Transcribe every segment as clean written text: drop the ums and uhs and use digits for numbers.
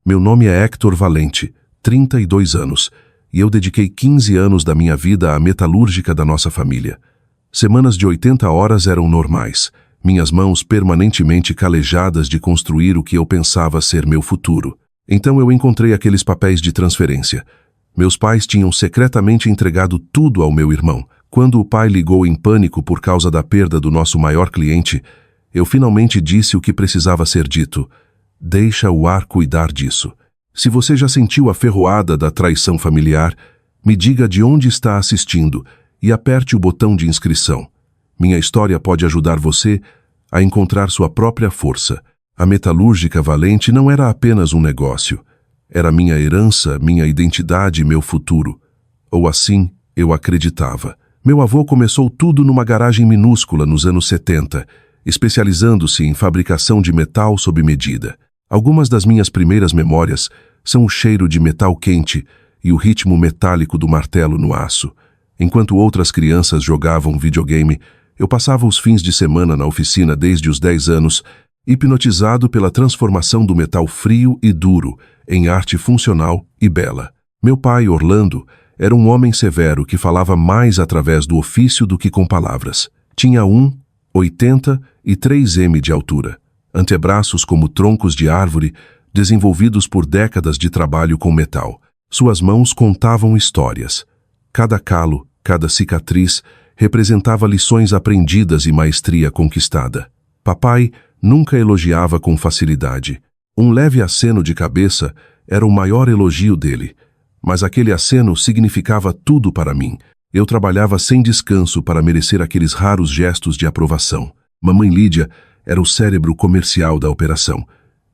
Meu nome é Héctor Valente, 32 anos, e eu dediquei 15 anos da minha vida à metalúrgica da nossa família. Semanas de 80 horas eram normais, minhas mãos permanentemente calejadas de construir o que eu pensava ser meu futuro. Então eu encontrei aqueles papéis de transferência. Meus pais tinham secretamente entregado tudo ao meu irmão. Quando o pai ligou em pânico por causa da perda do nosso maior cliente, eu finalmente disse o que precisava ser dito. Deixa o ar cuidar disso. Se você já sentiu a ferroada da traição familiar, me diga de onde está assistindo e aperte o botão de inscrição. Minha história pode ajudar você a encontrar sua própria força. A metalúrgica Valente não era apenas um negócio. Era minha herança, minha identidade e meu futuro. Ou assim eu acreditava. Meu avô começou tudo numa garagem minúscula nos anos 70, especializando-se em fabricação de metal sob medida. Algumas das minhas primeiras memórias são o cheiro de metal quente e o ritmo metálico do martelo no aço. Enquanto outras crianças jogavam videogame, eu passava os fins de semana na oficina desde os 10 anos, hipnotizado pela transformação do metal frio e duro em arte funcional e bela. Meu pai, Orlando, era um homem severo que falava mais através do ofício do que com palavras. Tinha 1,80 e 3 m de altura. Antebraços como troncos de árvore, desenvolvidos por décadas de trabalho com metal. Suas mãos contavam histórias. Cada calo, cada cicatriz, representava lições aprendidas e maestria conquistada. Papai nunca elogiava com facilidade. Um leve aceno de cabeça era o maior elogio dele. Mas aquele aceno significava tudo para mim. Eu trabalhava sem descanso para merecer aqueles raros gestos de aprovação. Mamãe Lídia era o cérebro comercial da operação.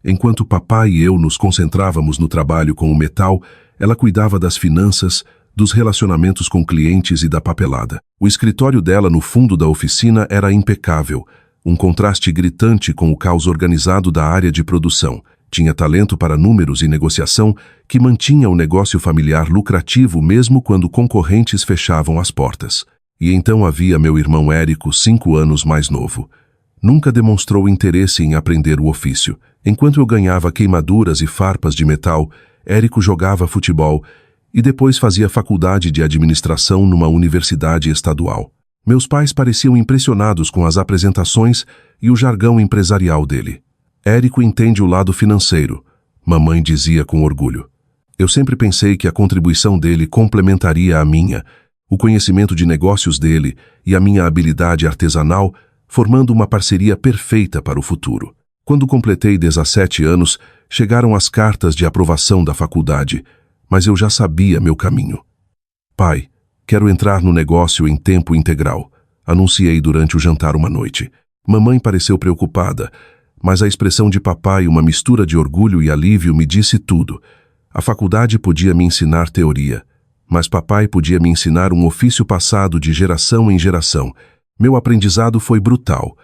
Enquanto papai e eu nos concentrávamos no trabalho com o metal, ela cuidava das finanças, dos relacionamentos com clientes e da papelada. O escritório dela no fundo da oficina era impecável, um contraste gritante com o caos organizado da área de produção. Tinha talento para números e negociação que mantinha o negócio familiar lucrativo mesmo quando concorrentes fechavam as portas. E então havia meu irmão Érico, 5 anos mais novo. Nunca demonstrou interesse em aprender o ofício. Enquanto eu ganhava queimaduras e farpas de metal, Érico jogava futebol e depois fazia faculdade de administração numa universidade estadual. Meus pais pareciam impressionados com as apresentações e o jargão empresarial dele. Érico entende o lado financeiro, mamãe dizia com orgulho. Eu sempre pensei que a contribuição dele complementaria a minha, o conhecimento de negócios dele e a minha habilidade artesanal, formando uma parceria perfeita para o futuro. Quando completei 17 anos, chegaram as cartas de aprovação da faculdade, mas eu já sabia meu caminho. Pai, quero entrar no negócio em tempo integral, anunciei durante o jantar uma noite. Mamãe pareceu preocupada, mas a expressão de papai, uma mistura de orgulho e alívio, me disse tudo. A faculdade podia me ensinar teoria, mas papai podia me ensinar um ofício passado de geração em geração. Meu aprendizado foi brutal.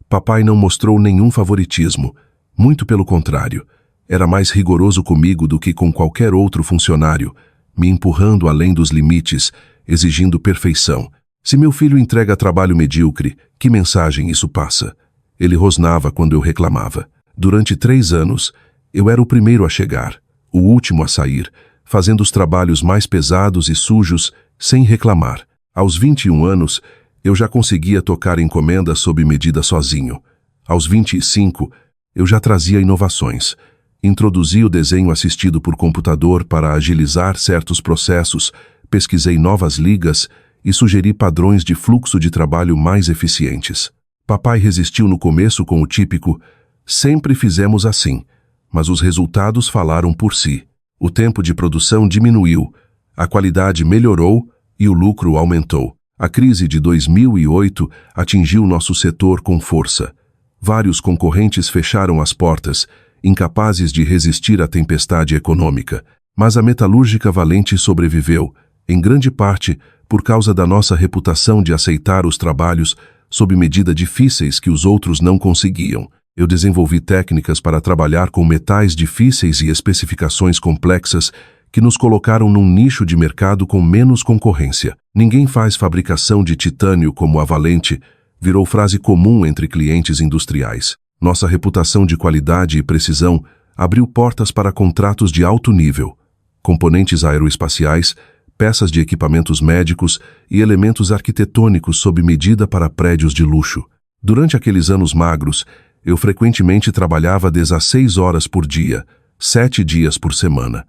Papai não mostrou nenhum favoritismo, muito pelo contrário. Era mais rigoroso comigo do que com qualquer outro funcionário, me empurrando além dos limites, exigindo perfeição. Se meu filho entrega trabalho medíocre, que mensagem isso passa? Ele rosnava quando eu reclamava. Durante 3 anos, eu era o primeiro a chegar, o último a sair, fazendo os trabalhos mais pesados e sujos, sem reclamar. Aos 21 anos, eu já conseguia tocar encomendas sob medida sozinho. Aos 25, eu já trazia inovações. Introduzi o desenho assistido por computador para agilizar certos processos, pesquisei novas ligas e sugeri padrões de fluxo de trabalho mais eficientes. Papai resistiu no começo com o típico "sempre fizemos assim", mas os resultados falaram por si. O tempo de produção diminuiu, a qualidade melhorou e o lucro aumentou. A crise de 2008 atingiu nosso setor com força. Vários concorrentes fecharam as portas, incapazes de resistir à tempestade econômica. Mas a metalúrgica Valente sobreviveu, em grande parte por causa da nossa reputação de aceitar os trabalhos sob medida difíceis que os outros não conseguiam. Eu desenvolvi técnicas para trabalhar com metais difíceis e especificações complexas que nos colocaram num nicho de mercado com menos concorrência. Ninguém faz fabricação de titânio como a Valente, virou frase comum entre clientes industriais. Nossa reputação de qualidade e precisão abriu portas para contratos de alto nível, componentes aeroespaciais, peças de equipamentos médicos e elementos arquitetônicos sob medida para prédios de luxo. Durante aqueles anos magros, eu frequentemente trabalhava 16 horas por dia, 7 dias por semana.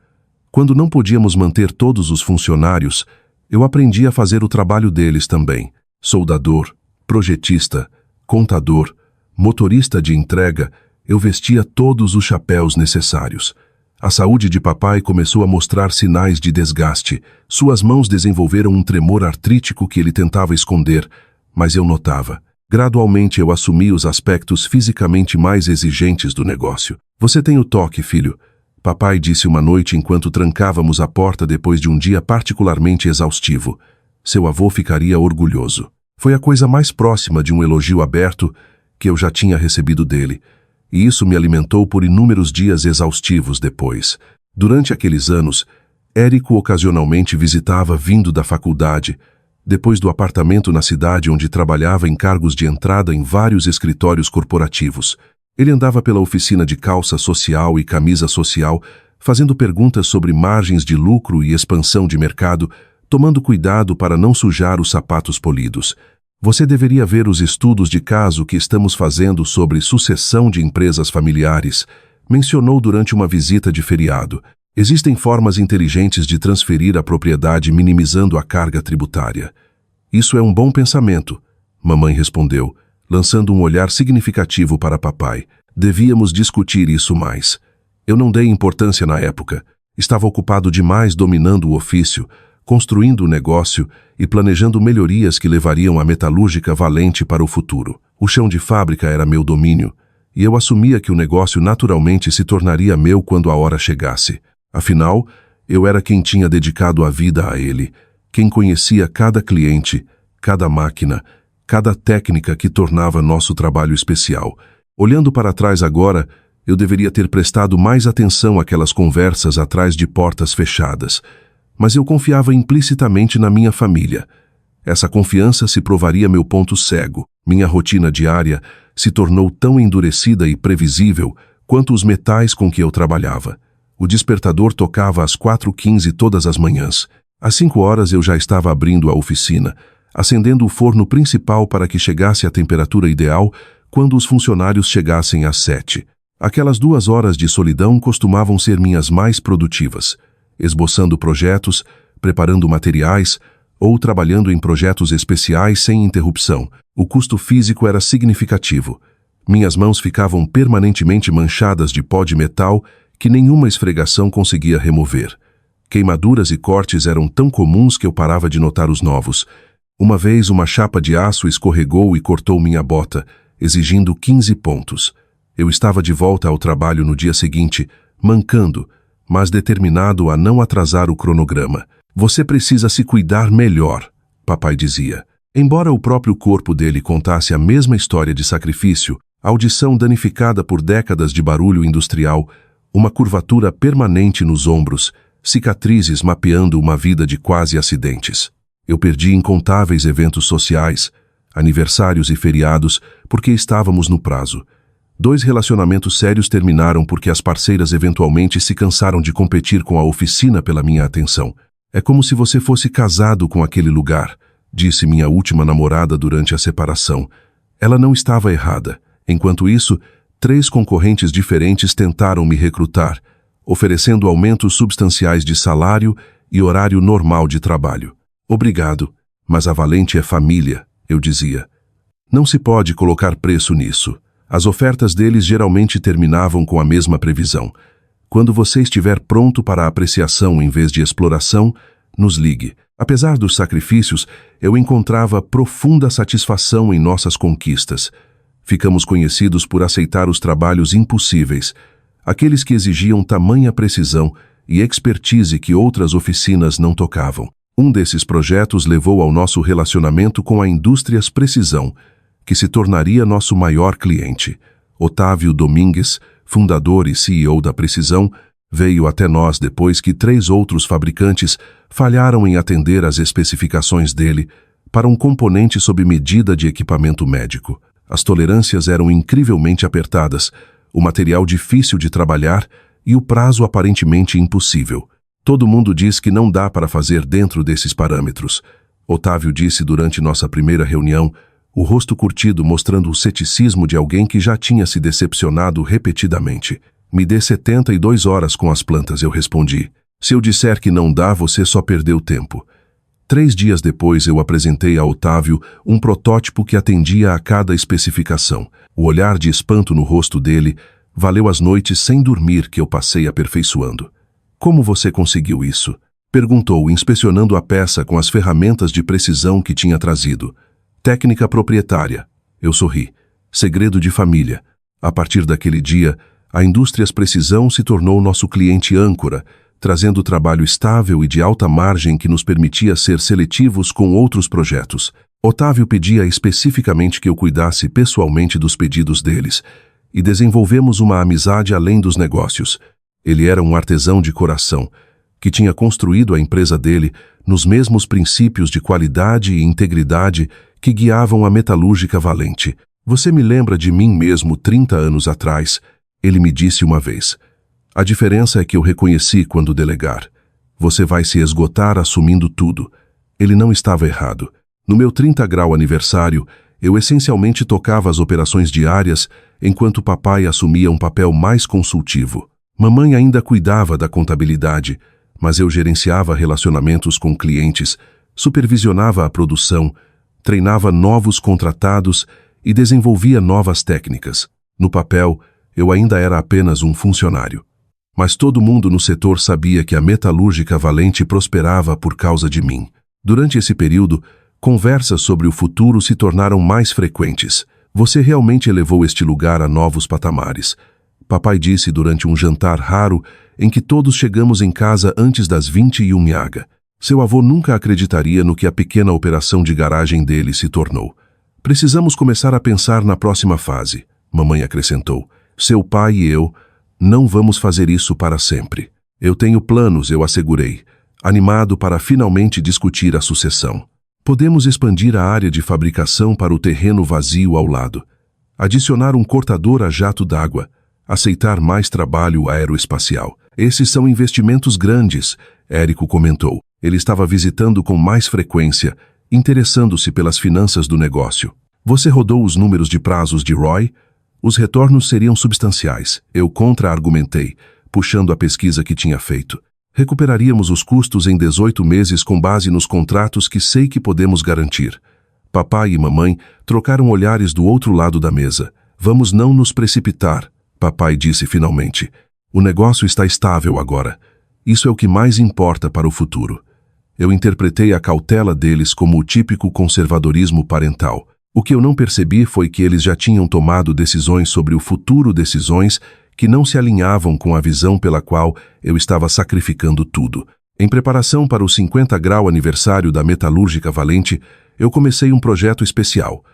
Quando não podíamos manter todos os funcionários, eu aprendi a fazer o trabalho deles também. Soldador, projetista, contador, motorista de entrega, eu vestia todos os chapéus necessários. A saúde de papai começou a mostrar sinais de desgaste. Suas mãos desenvolveram um tremor artrítico que ele tentava esconder, mas eu notava. Gradualmente eu assumi os aspectos fisicamente mais exigentes do negócio. Você tem o toque, filho. Papai disse uma noite enquanto trancávamos a porta depois de um dia particularmente exaustivo. Seu avô ficaria orgulhoso. Foi a coisa mais próxima de um elogio aberto que eu já tinha recebido dele, e isso me alimentou por inúmeros dias exaustivos depois. Durante aqueles anos, Érico ocasionalmente visitava vindo da faculdade, depois do apartamento na cidade onde trabalhava em cargos de entrada em vários escritórios corporativos. Ele andava pela oficina de calça social e camisa social, fazendo perguntas sobre margens de lucro e expansão de mercado, tomando cuidado para não sujar os sapatos polidos. Você deveria ver os estudos de caso que estamos fazendo sobre sucessão de empresas familiares, mencionou durante uma visita de feriado. Existem formas inteligentes de transferir a propriedade minimizando a carga tributária. Isso é um bom pensamento, mamãe respondeu, lançando um olhar significativo para papai. Devíamos discutir isso mais. Eu não dei importância na época. Estava ocupado demais dominando o ofício, construindo o negócio e planejando melhorias que levariam a metalúrgica Valente para o futuro. O chão de fábrica era meu domínio, e eu assumia que o negócio naturalmente se tornaria meu quando a hora chegasse. Afinal, eu era quem tinha dedicado a vida a ele, quem conhecia cada cliente, cada máquina, cada técnica que tornava nosso trabalho especial. Olhando para trás agora, eu deveria ter prestado mais atenção àquelas conversas atrás de portas fechadas, mas eu confiava implicitamente na minha família. Essa confiança se provaria meu ponto cego. Minha rotina diária se tornou tão endurecida e previsível quanto os metais com que eu trabalhava. O despertador tocava às 4h15 todas as manhãs. Às 5 horas eu já estava abrindo a oficina, acendendo o forno principal para que chegasse à temperatura ideal quando os funcionários chegassem às 7. Aquelas 2 horas de solidão costumavam ser minhas mais produtivas, esboçando projetos, preparando materiais ou trabalhando em projetos especiais sem interrupção. O custo físico era significativo. Minhas mãos ficavam permanentemente manchadas de pó de metal que nenhuma esfregação conseguia remover. Queimaduras e cortes eram tão comuns que eu parava de notar os novos. Uma vez uma chapa de aço escorregou e cortou minha bota, exigindo 15 pontos. Eu estava de volta ao trabalho no dia seguinte, mancando, mas determinado a não atrasar o cronograma. Você precisa se cuidar melhor, papai dizia. Embora o próprio corpo dele contasse a mesma história de sacrifício, audição danificada por décadas de barulho industrial, uma curvatura permanente nos ombros, cicatrizes mapeando uma vida de quase acidentes. Eu perdi incontáveis eventos sociais, aniversários e feriados, porque estávamos no prazo. 2 relacionamentos sérios terminaram porque as parceiras eventualmente se cansaram de competir com a oficina pela minha atenção. É como se você fosse casado com aquele lugar, disse minha última namorada durante a separação. Ela não estava errada. Enquanto isso, 3 concorrentes diferentes tentaram me recrutar, oferecendo aumentos substanciais de salário e horário normal de trabalho. Obrigado, mas a Valente é família, eu dizia. Não se pode colocar preço nisso. As ofertas deles geralmente terminavam com a mesma previsão. Quando você estiver pronto para a apreciação em vez de exploração, nos ligue. Apesar dos sacrifícios, eu encontrava profunda satisfação em nossas conquistas. Ficamos conhecidos por aceitar os trabalhos impossíveis, aqueles que exigiam tamanha precisão e expertise que outras oficinas não tocavam. Um desses projetos levou ao nosso relacionamento com a Indústrias Precisão, que se tornaria nosso maior cliente. Otávio Domingues, fundador e CEO da Precisão, veio até nós depois que 3 outros fabricantes falharam em atender às especificações dele para um componente sob medida de equipamento médico. As tolerâncias eram incrivelmente apertadas, o material difícil de trabalhar e o prazo aparentemente impossível. Todo mundo diz que não dá para fazer dentro desses parâmetros. Otávio disse durante nossa primeira reunião, o rosto curtido mostrando o ceticismo de alguém que já tinha se decepcionado repetidamente. Me dê 72 horas com as plantas, eu respondi. Se eu disser que não dá, você só perdeu tempo. 3 dias depois eu apresentei a Otávio um protótipo que atendia a cada especificação. O olhar de espanto no rosto dele valeu as noites sem dormir que eu passei aperfeiçoando. Como você conseguiu isso? Perguntou, inspecionando a peça com as ferramentas de precisão que tinha trazido. Técnica proprietária. Eu sorri. Segredo de família. A partir daquele dia, a Indústrias Precisão se tornou nosso cliente âncora, trazendo trabalho estável e de alta margem que nos permitia ser seletivos com outros projetos. Otávio pedia especificamente que eu cuidasse pessoalmente dos pedidos deles, e desenvolvemos uma amizade além dos negócios. Ele era um artesão de coração, que tinha construído a empresa dele nos mesmos princípios de qualidade e integridade que guiavam a Metalúrgica Valente. Você me lembra de mim mesmo 30 anos atrás, ele me disse uma vez. A diferença é que eu reconheci quando delegar. Você vai se esgotar assumindo tudo. Ele não estava errado. No meu 30 grau aniversário, eu essencialmente tocava as operações diárias, enquanto papai assumia um papel mais consultivo. Mamãe ainda cuidava da contabilidade, mas eu gerenciava relacionamentos com clientes, supervisionava a produção, treinava novos contratados e desenvolvia novas técnicas. No papel, eu ainda era apenas um funcionário. Mas todo mundo no setor sabia que a Metalúrgica Valente prosperava por causa de mim. Durante esse período, conversas sobre o futuro se tornaram mais frequentes. Você realmente elevou este lugar a novos patamares. Papai disse durante um jantar raro em que todos chegamos em casa antes das 21h. Seu avô nunca acreditaria no que a pequena operação de garagem dele se tornou. Precisamos começar a pensar na próxima fase, mamãe acrescentou. Seu pai e eu não vamos fazer isso para sempre. Eu tenho planos, eu assegurei, animado para finalmente discutir a sucessão. Podemos expandir a área de fabricação para o terreno vazio ao lado, adicionar um cortador a jato d'água, aceitar mais trabalho aeroespacial. Esses são investimentos grandes, Érico comentou. Ele estava visitando com mais frequência, interessando-se pelas finanças do negócio. Você rodou os números de prazos de Roy? Os retornos seriam substanciais, eu contra-argumentei, puxando a pesquisa que tinha feito. Recuperaríamos os custos em 18 meses com base nos contratos que sei que podemos garantir. Papai e mamãe trocaram olhares do outro lado da mesa. Vamos não nos precipitar, papai disse finalmente. O negócio está estável agora. Isso é o que mais importa para o futuro. Eu interpretei a cautela deles como o típico conservadorismo parental. O que eu não percebi foi que eles já tinham tomado decisões sobre o futuro, decisões que não se alinhavam com a visão pela qual eu estava sacrificando tudo. Em preparação para o 50 grau aniversário da Metalúrgica Valente, eu comecei um projeto especial.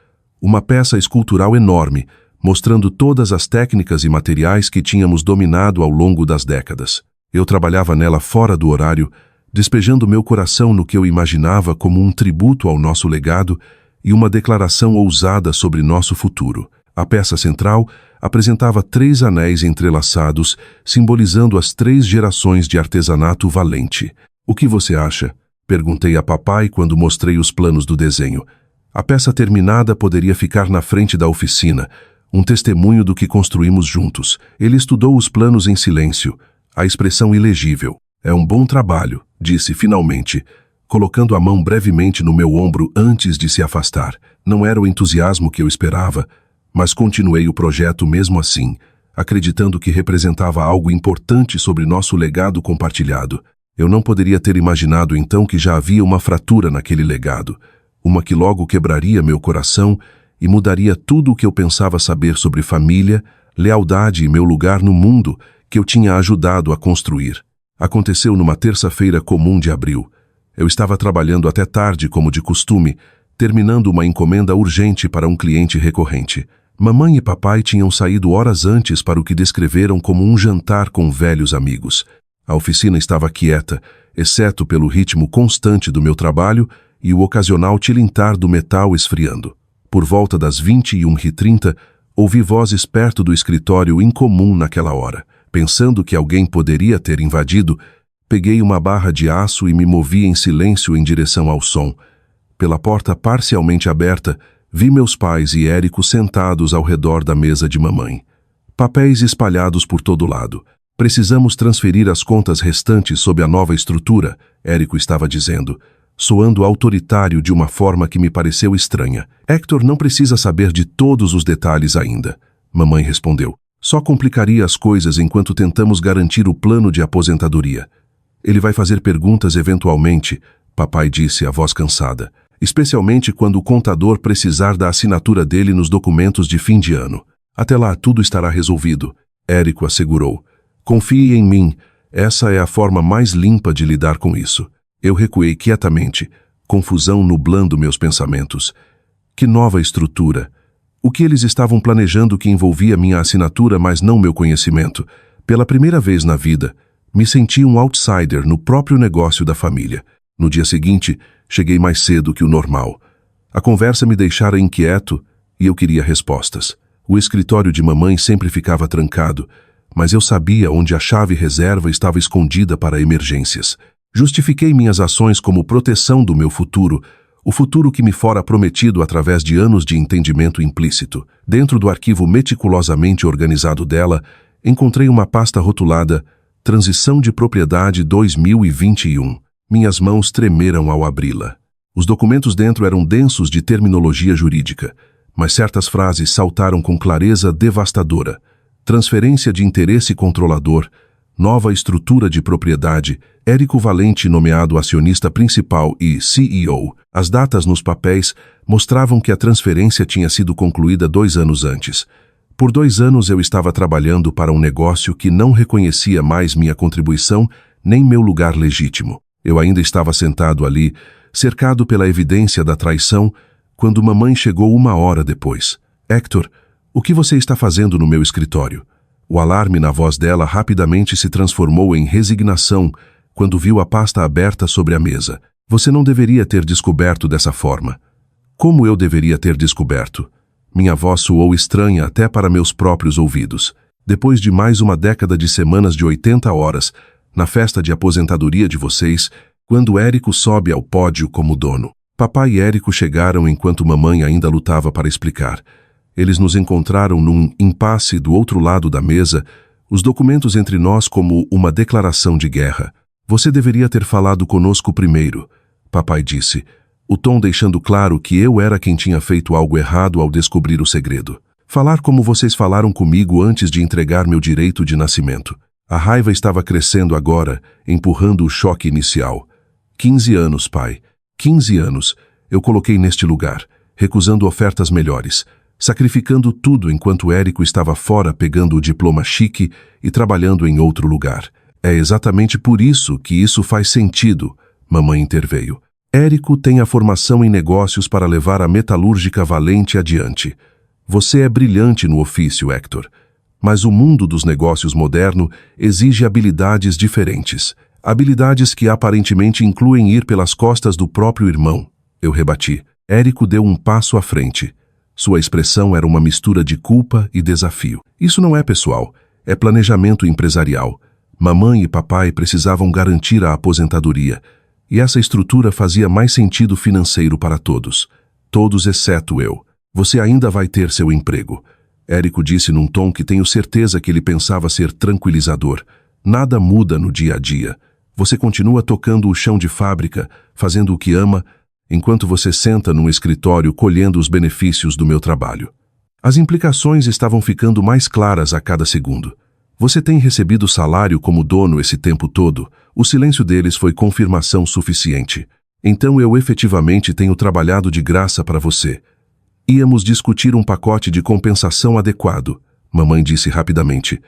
Uma peça escultural enorme, mostrando todas as técnicas e materiais que tínhamos dominado ao longo das décadas. Eu trabalhava nela fora do horário, despejando meu coração no que eu imaginava como um tributo ao nosso legado e uma declaração ousada sobre nosso futuro. A peça central apresentava 3 anéis entrelaçados, simbolizando as 3 gerações de artesanato Valente. O que você acha? Perguntei a papai quando mostrei os planos do desenho. A peça terminada poderia ficar na frente da oficina, um testemunho do que construímos juntos. Ele estudou os planos em silêncio, a expressão ilegível. É um bom trabalho, disse finalmente, colocando a mão brevemente no meu ombro antes de se afastar. Não era o entusiasmo que eu esperava, mas continuei o projeto mesmo assim, acreditando que representava algo importante sobre nosso legado compartilhado. Eu não poderia ter imaginado então que já havia uma fratura naquele legado, uma que logo quebraria meu coração e mudaria tudo o que eu pensava saber sobre família, lealdade e meu lugar no mundo que eu tinha ajudado a construir. Aconteceu numa terça-feira comum de abril. Eu estava trabalhando até tarde, como de costume, terminando uma encomenda urgente para um cliente recorrente. Mamãe e papai tinham saído horas antes para o que descreveram como um jantar com velhos amigos. A oficina estava quieta, exceto pelo ritmo constante do meu trabalho e o ocasional tilintar do metal esfriando. Por volta das 21h30, Ouvi vozes perto do escritório incomum naquela hora. Pensando que alguém poderia ter invadido, peguei uma barra de aço e me movi em silêncio em direção ao som. Pela porta parcialmente aberta, vi meus pais e Érico sentados ao redor da mesa de mamãe. Papéis espalhados por todo lado. Precisamos transferir as contas restantes sob a nova estrutura, Érico estava dizendo, soando autoritário de uma forma que me pareceu estranha. Hector não precisa saber de todos os detalhes ainda, mamãe respondeu. Só complicaria as coisas enquanto tentamos garantir o plano de aposentadoria. Ele vai fazer perguntas eventualmente, papai disse, a voz cansada. Especialmente quando o contador precisar da assinatura dele nos documentos de fim de ano. Até lá tudo estará resolvido, Érico assegurou. Confie em mim, essa é a forma mais limpa de lidar com isso. Eu recuei quietamente, confusão nublando meus pensamentos. Que nova estrutura! O que eles estavam planejando que envolvia minha assinatura, mas não meu conhecimento? Pela primeira vez na vida, me senti um outsider no próprio negócio da família. No dia seguinte, cheguei mais cedo que o normal. A conversa me deixara inquieto e eu queria respostas. O escritório de mamãe sempre ficava trancado, mas eu sabia onde a chave reserva estava escondida para emergências. Justifiquei minhas ações como proteção do meu futuro, o futuro que me fora prometido através de anos de entendimento implícito. Dentro do arquivo meticulosamente organizado dela, encontrei uma pasta rotulada Transição de Propriedade 2021. Minhas mãos tremeram ao abri-la. Os documentos dentro eram densos de terminologia jurídica, mas certas frases saltaram com clareza devastadora. Transferência de interesse controlador, nova estrutura de propriedade, Érico Valente nomeado acionista principal e CEO. As datas nos papéis mostravam que a transferência tinha sido concluída 2 anos antes. Por 2 anos eu estava trabalhando para um negócio que não reconhecia mais minha contribuição nem meu lugar legítimo. Eu ainda estava sentado ali, cercado pela evidência da traição, quando mamãe chegou 1 hora depois. Hector, o que você está fazendo no meu escritório? O alarme na voz dela rapidamente se transformou em resignação quando viu a pasta aberta sobre a mesa. Você não deveria ter descoberto dessa forma. Como eu deveria ter descoberto? Minha voz soou estranha até para meus próprios ouvidos. Depois de mais uma década de semanas de 80 horas, na festa de aposentadoria de vocês, quando Érico sobe ao pódio como dono. Papai e Érico chegaram enquanto mamãe ainda lutava para explicar. Eles nos encontraram num impasse do outro lado da mesa, os documentos entre nós como uma declaração de guerra. Você deveria ter falado conosco primeiro, papai disse, o tom deixando claro que eu era quem tinha feito algo errado ao descobrir o segredo. Falar como vocês falaram comigo antes de entregar meu direito de nascimento. A raiva estava crescendo agora, empurrando o choque inicial. 15 anos, pai. 15 anos. Eu coloquei neste lugar, recusando ofertas melhores, sacrificando tudo enquanto Érico estava fora pegando o diploma chique e trabalhando em outro lugar. É exatamente por isso que isso faz sentido, mamãe interveio. Érico tem a formação em negócios para levar a metalúrgica Valente adiante. Você é brilhante no ofício, Hector. Mas o mundo dos negócios moderno exige habilidades diferentes. Habilidades que aparentemente incluem ir pelas costas do próprio irmão. Eu rebati. Érico deu um passo à frente. Sua expressão era uma mistura de culpa e desafio. Isso não é pessoal, é planejamento empresarial. Mamãe e papai precisavam garantir a aposentadoria, e essa estrutura fazia mais sentido financeiro para todos. Todos exceto eu. Você ainda vai ter seu emprego. Érico disse num tom que tenho certeza que ele pensava ser tranquilizador. Nada muda no dia a dia. Você continua tocando o chão de fábrica, fazendo o que ama, enquanto você senta num escritório colhendo os benefícios do meu trabalho. As implicações estavam ficando mais claras a cada segundo. Você tem recebido salário como dono esse tempo todo. O silêncio deles foi confirmação suficiente. Então eu efetivamente tenho trabalhado de graça para você. Íamos discutir um pacote de compensação adequado, mamãe disse rapidamente.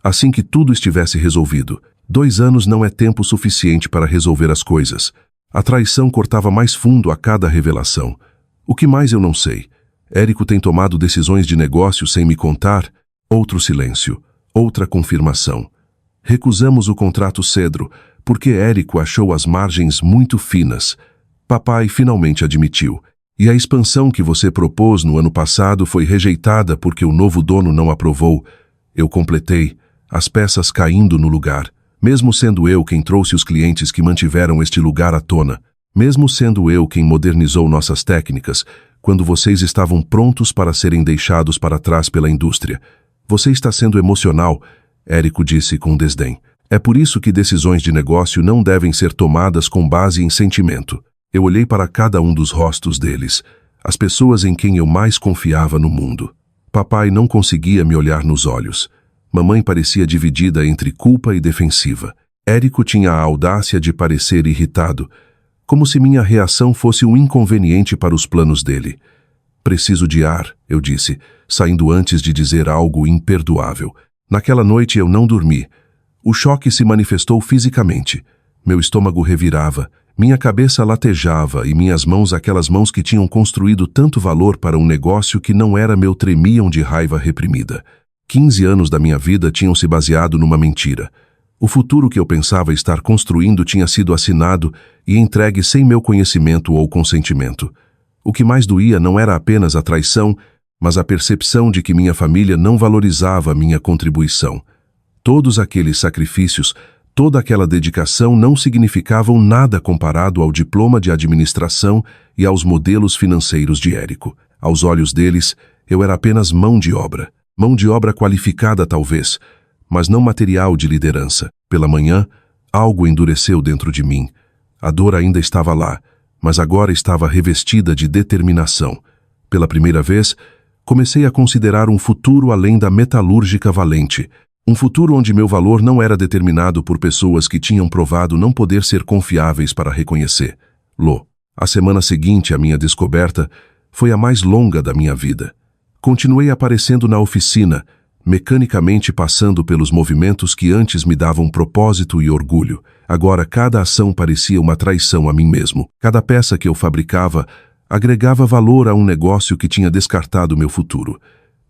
Assim que tudo estivesse resolvido. 2 anos não é tempo suficiente para resolver as coisas. A traição cortava mais fundo a cada revelação. O que mais eu não sei? Érico tem tomado decisões de negócio sem me contar? Outro silêncio. Outra confirmação. Recusamos o contrato Cedro, porque Érico achou as margens muito finas. Papai finalmente admitiu. E a expansão que você propôs no ano passado foi rejeitada porque o novo dono não aprovou. Eu completei, as peças caindo no lugar. Mesmo sendo eu quem trouxe os clientes que mantiveram este lugar à tona. Mesmo sendo eu quem modernizou nossas técnicas, quando vocês estavam prontos para serem deixados para trás pela indústria. Você está sendo emocional, Érico disse com desdém. É por isso que decisões de negócio não devem ser tomadas com base em sentimento. Eu olhei para cada um dos rostos deles, as pessoas em quem eu mais confiava no mundo. Papai não conseguia me olhar nos olhos. Mamãe parecia dividida entre culpa e defensiva. Érico tinha a audácia de parecer irritado, como se minha reação fosse um inconveniente para os planos dele. Preciso de ar, eu disse, saindo antes de dizer algo imperdoável. Naquela noite eu não dormi. O choque se manifestou fisicamente. Meu estômago revirava, minha cabeça latejava e minhas mãos, aquelas mãos que tinham construído tanto valor para um negócio que não era meu, tremiam de raiva reprimida. 15 anos da minha vida tinham se baseado numa mentira. O futuro que eu pensava estar construindo tinha sido assinado e entregue sem meu conhecimento ou consentimento. O que mais doía não era apenas a traição, mas a percepção de que minha família não valorizava minha contribuição. Todos aqueles sacrifícios, toda aquela dedicação não significavam nada comparado ao diploma de administração e aos modelos financeiros de Érico. Aos olhos deles, eu era apenas mão de obra. Mão de obra qualificada, talvez, mas não material de liderança. Pela manhã, algo endureceu dentro de mim. A dor ainda estava lá, mas agora estava revestida de determinação. Pela primeira vez, comecei a considerar um futuro além da metalúrgica valente. Um futuro onde meu valor não era determinado por pessoas que tinham provado não poder ser confiáveis para reconhecer. A semana seguinte à minha descoberta foi a mais longa da minha vida. Continuei aparecendo na oficina, mecanicamente passando pelos movimentos que antes me davam propósito e orgulho. Agora cada ação parecia uma traição a mim mesmo. Cada peça que eu fabricava agregava valor a um negócio que tinha descartado meu futuro.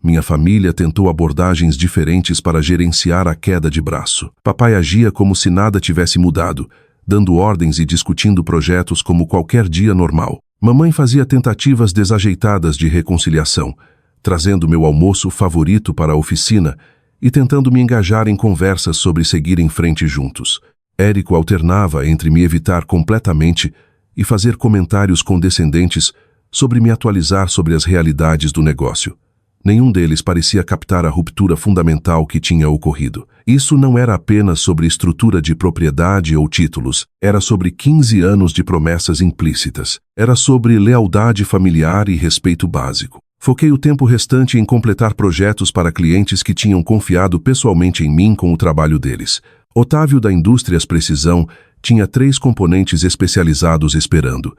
Minha família tentou abordagens diferentes para gerenciar a queda de braço. Papai agia como se nada tivesse mudado, dando ordens e discutindo projetos como qualquer dia normal. Mamãe fazia tentativas desajeitadas de reconciliação, trazendo meu almoço favorito para a oficina e tentando me engajar em conversas sobre seguir em frente juntos. Érico alternava entre me evitar completamente e fazer comentários condescendentes sobre me atualizar sobre as realidades do negócio. Nenhum deles parecia captar a ruptura fundamental que tinha ocorrido. Isso não era apenas sobre estrutura de propriedade ou títulos, era sobre 15 anos de promessas implícitas. Era sobre lealdade familiar e respeito básico. Foquei o tempo restante em completar projetos para clientes que tinham confiado pessoalmente em mim com o trabalho deles. Otávio da Indústrias Precisão tinha 3 componentes especializados esperando,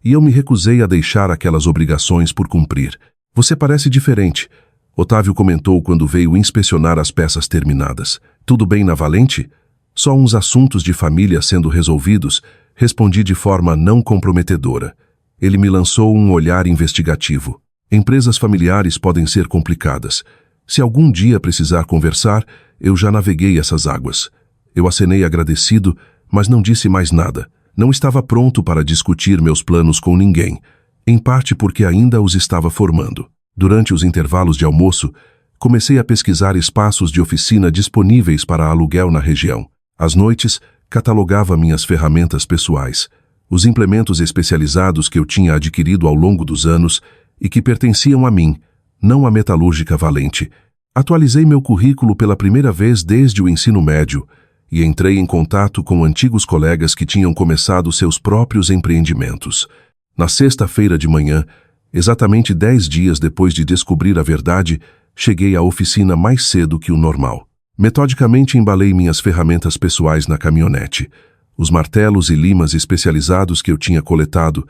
e eu me recusei a deixar aquelas obrigações por cumprir. Você parece diferente, Otávio comentou quando veio inspecionar as peças terminadas. Tudo bem na Valente? Só uns assuntos de família sendo resolvidos, respondi de forma não comprometedora. Ele me lançou um olhar investigativo. Empresas familiares podem ser complicadas. Se algum dia precisar conversar, eu já naveguei essas águas. Eu acenei agradecido, mas não disse mais nada. Não estava pronto para discutir meus planos com ninguém, em parte porque ainda os estava formando. Durante os intervalos de almoço, comecei a pesquisar espaços de oficina disponíveis para aluguel na região. Às noites, catalogava minhas ferramentas pessoais, os implementos especializados que eu tinha adquirido ao longo dos anos e que pertenciam a mim, não à metalúrgica Valente. Atualizei meu currículo pela primeira vez desde o ensino médio e entrei em contato com antigos colegas que tinham começado seus próprios empreendimentos. Na sexta-feira de manhã, exatamente 10 dias depois de descobrir a verdade, cheguei à oficina mais cedo que o normal. Metodicamente embalei minhas ferramentas pessoais na caminhonete, os martelos e limas especializados que eu tinha coletado,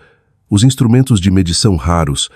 os instrumentos de medição raros,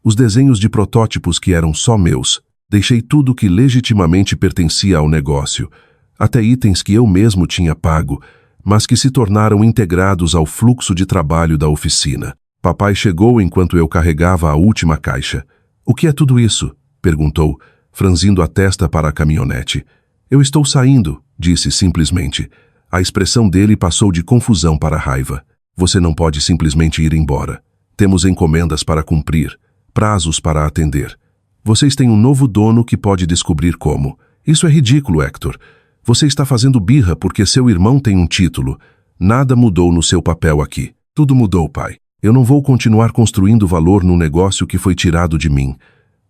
os desenhos de protótipos que eram só meus. Deixei tudo que legitimamente pertencia ao negócio, até itens que eu mesmo tinha pago, mas que se tornaram integrados ao fluxo de trabalho da oficina. Papai chegou enquanto eu carregava a última caixa. "O que é tudo isso?" perguntou, franzindo a testa para a caminhonete. "Eu estou saindo", disse simplesmente. A expressão dele passou de confusão para raiva. "Você não pode simplesmente ir embora. Temos encomendas para cumprir, prazos para atender. Vocês têm um novo dono que pode descobrir como. Isso é ridículo, Hector. Você está fazendo birra porque seu irmão tem um título. Nada mudou no seu papel aqui. Tudo mudou, pai. Eu não vou continuar construindo valor num negócio que foi tirado de mim.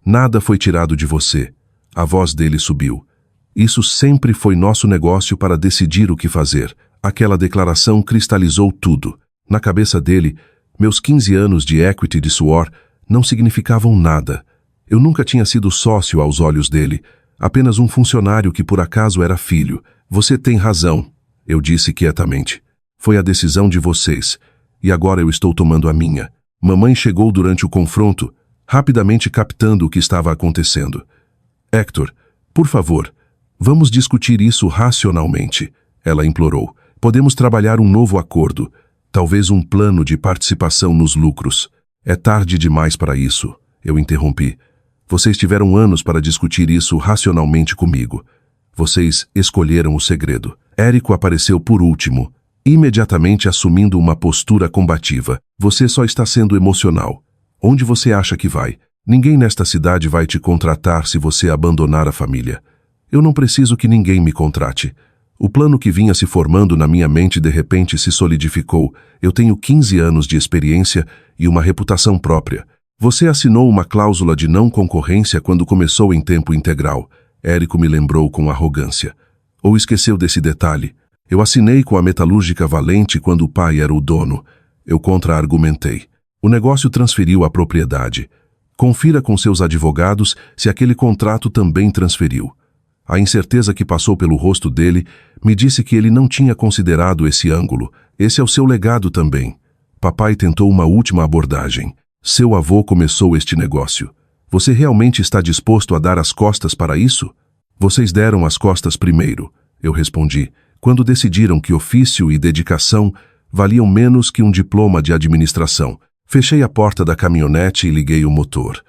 Nada foi tirado de você. A voz dele subiu. Isso sempre foi nosso negócio para decidir o que fazer. Aquela declaração cristalizou tudo. Na cabeça dele, meus 15 anos de equity de suor não significavam nada. Eu nunca tinha sido sócio aos olhos dele, apenas um funcionário que por acaso era filho. Você tem razão, eu disse quietamente. Foi a decisão de vocês, e agora eu estou tomando a minha. Mamãe chegou durante o confronto, rapidamente captando o que estava acontecendo. Hector, por favor, vamos discutir isso racionalmente, ela implorou. Podemos trabalhar um novo acordo, talvez um plano de participação nos lucros. É tarde demais para isso, eu interrompi. Vocês tiveram anos para discutir isso racionalmente comigo. Vocês escolheram o segredo. Érico apareceu por último, imediatamente assumindo uma postura combativa. Você só está sendo emocional. Onde você acha que vai? Ninguém nesta cidade vai te contratar se você abandonar a família. Eu não preciso que ninguém me contrate. O plano que vinha se formando na minha mente de repente se solidificou. Eu tenho 15 anos de experiência e uma reputação própria. Você assinou uma cláusula de não concorrência quando começou em tempo integral. Érico me lembrou com arrogância. Ou esqueceu desse detalhe? Eu assinei com a Metalúrgica Valente quando o pai era o dono. Eu contra-argumentei. O negócio transferiu a propriedade. Confira com seus advogados se aquele contrato também transferiu. A incerteza que passou pelo rosto dele me disse que ele não tinha considerado esse ângulo. Esse é o seu legado também. Papai tentou uma última abordagem. Seu avô começou este negócio. Você realmente está disposto a dar as costas para isso? Vocês deram as costas primeiro, eu respondi, quando decidiram que ofício e dedicação valiam menos que um diploma de administração. Fechei a porta da caminhonete e liguei o motor.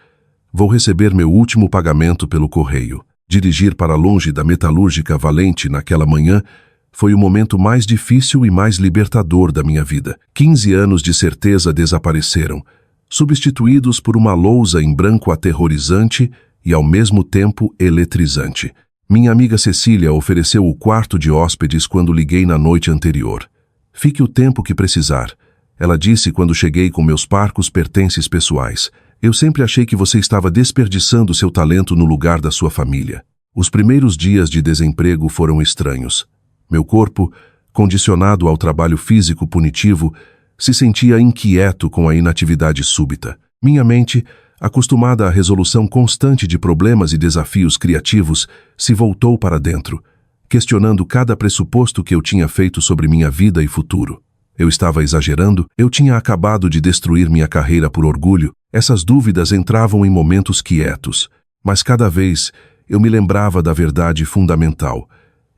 Vou receber meu último pagamento pelo correio. Dirigir para longe da Metalúrgica Valente naquela manhã foi o momento mais difícil e mais libertador da minha vida. 15 anos de certeza desapareceram, substituídos por uma lousa em branco aterrorizante e, ao mesmo tempo, eletrizante. Minha amiga Cecília ofereceu o quarto de hóspedes quando liguei na noite anterior. Fique o tempo que precisar, ela disse quando cheguei com meus parcos pertences pessoais. Eu sempre achei que você estava desperdiçando seu talento no lugar da sua família. Os primeiros dias de desemprego foram estranhos. Meu corpo, condicionado ao trabalho físico punitivo, se sentia inquieto com a inatividade súbita. Minha mente, acostumada à resolução constante de problemas e desafios criativos, se voltou para dentro, questionando cada pressuposto que eu tinha feito sobre minha vida e futuro. Eu estava exagerando? Eu tinha acabado de destruir minha carreira por orgulho? Essas dúvidas entravam em momentos quietos, mas cada vez eu me lembrava da verdade fundamental.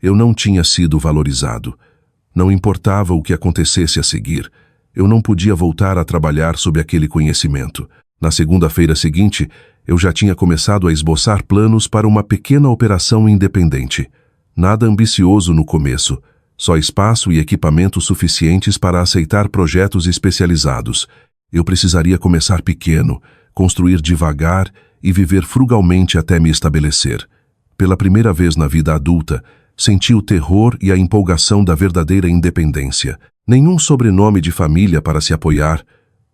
Eu não tinha sido valorizado. Não importava o que acontecesse a seguir. Eu não podia voltar a trabalhar sob aquele conhecimento. Na segunda-feira seguinte, eu já tinha começado a esboçar planos para uma pequena operação independente. Nada ambicioso no começo, só espaço e equipamento suficientes para aceitar projetos especializados. Eu precisaria começar pequeno, construir devagar e viver frugalmente até me estabelecer. Pela primeira vez na vida adulta, senti o terror e a empolgação da verdadeira independência. Nenhum sobrenome de família para se apoiar,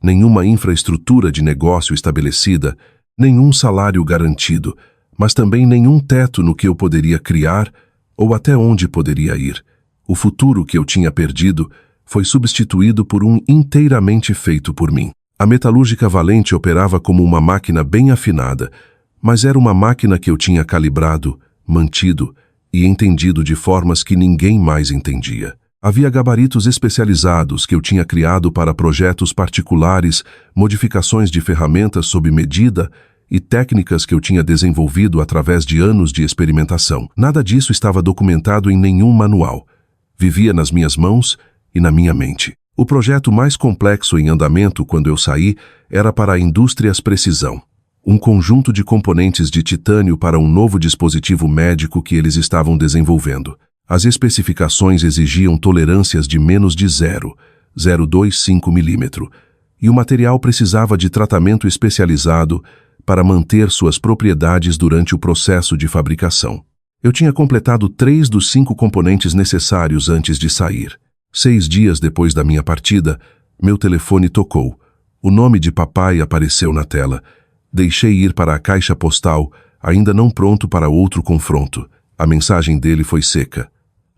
nenhuma infraestrutura de negócio estabelecida, nenhum salário garantido, mas também nenhum teto no que eu poderia criar ou até onde poderia ir. O futuro que eu tinha perdido foi substituído por um inteiramente feito por mim. A Metalúrgica Valente operava como uma máquina bem afinada, mas era uma máquina que eu tinha calibrado, mantido e entendido de formas que ninguém mais entendia. Havia gabaritos especializados que eu tinha criado para projetos particulares, modificações de ferramentas sob medida e técnicas que eu tinha desenvolvido através de anos de experimentação. Nada disso estava documentado em nenhum manual. Vivia nas minhas mãos e na minha mente. O projeto mais complexo em andamento quando eu saí era para a Indústrias Precisão, um conjunto de componentes de titânio para um novo dispositivo médico que eles estavam desenvolvendo. As especificações exigiam tolerâncias de menos de 0,025 milímetro, e o material precisava de tratamento especializado para manter suas propriedades durante o processo de fabricação. Eu tinha completado 3 dos 5 componentes necessários antes de sair. 6 dias depois da minha partida, meu telefone tocou. O nome de papai apareceu na tela. Deixei ir para a caixa postal, ainda não pronto para outro confronto. A mensagem dele foi seca.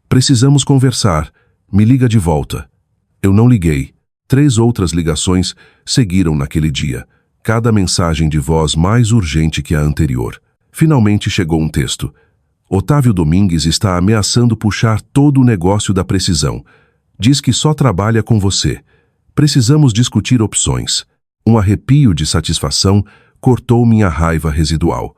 Precisamos conversar. Me liga de volta. Eu não liguei. 3 outras ligações seguiram naquele dia. Cada mensagem de voz mais urgente que a anterior. Finalmente chegou um texto. Otávio Domingues está ameaçando puxar todo o negócio da Precisão. Diz que só trabalha com você. Precisamos discutir opções. Um arrepio de satisfação cortou minha raiva residual.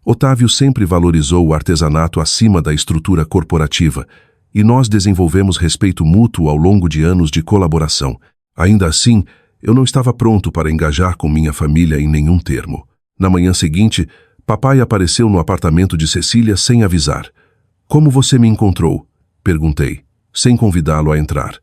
Otávio sempre valorizou o artesanato acima da estrutura corporativa, e nós desenvolvemos respeito mútuo ao longo de anos de colaboração. Ainda assim, eu não estava pronto para engajar com minha família em nenhum termo. Na manhã seguinte, papai apareceu no apartamento de Cecília sem avisar. Como você me encontrou? Perguntei, sem convidá-lo a entrar.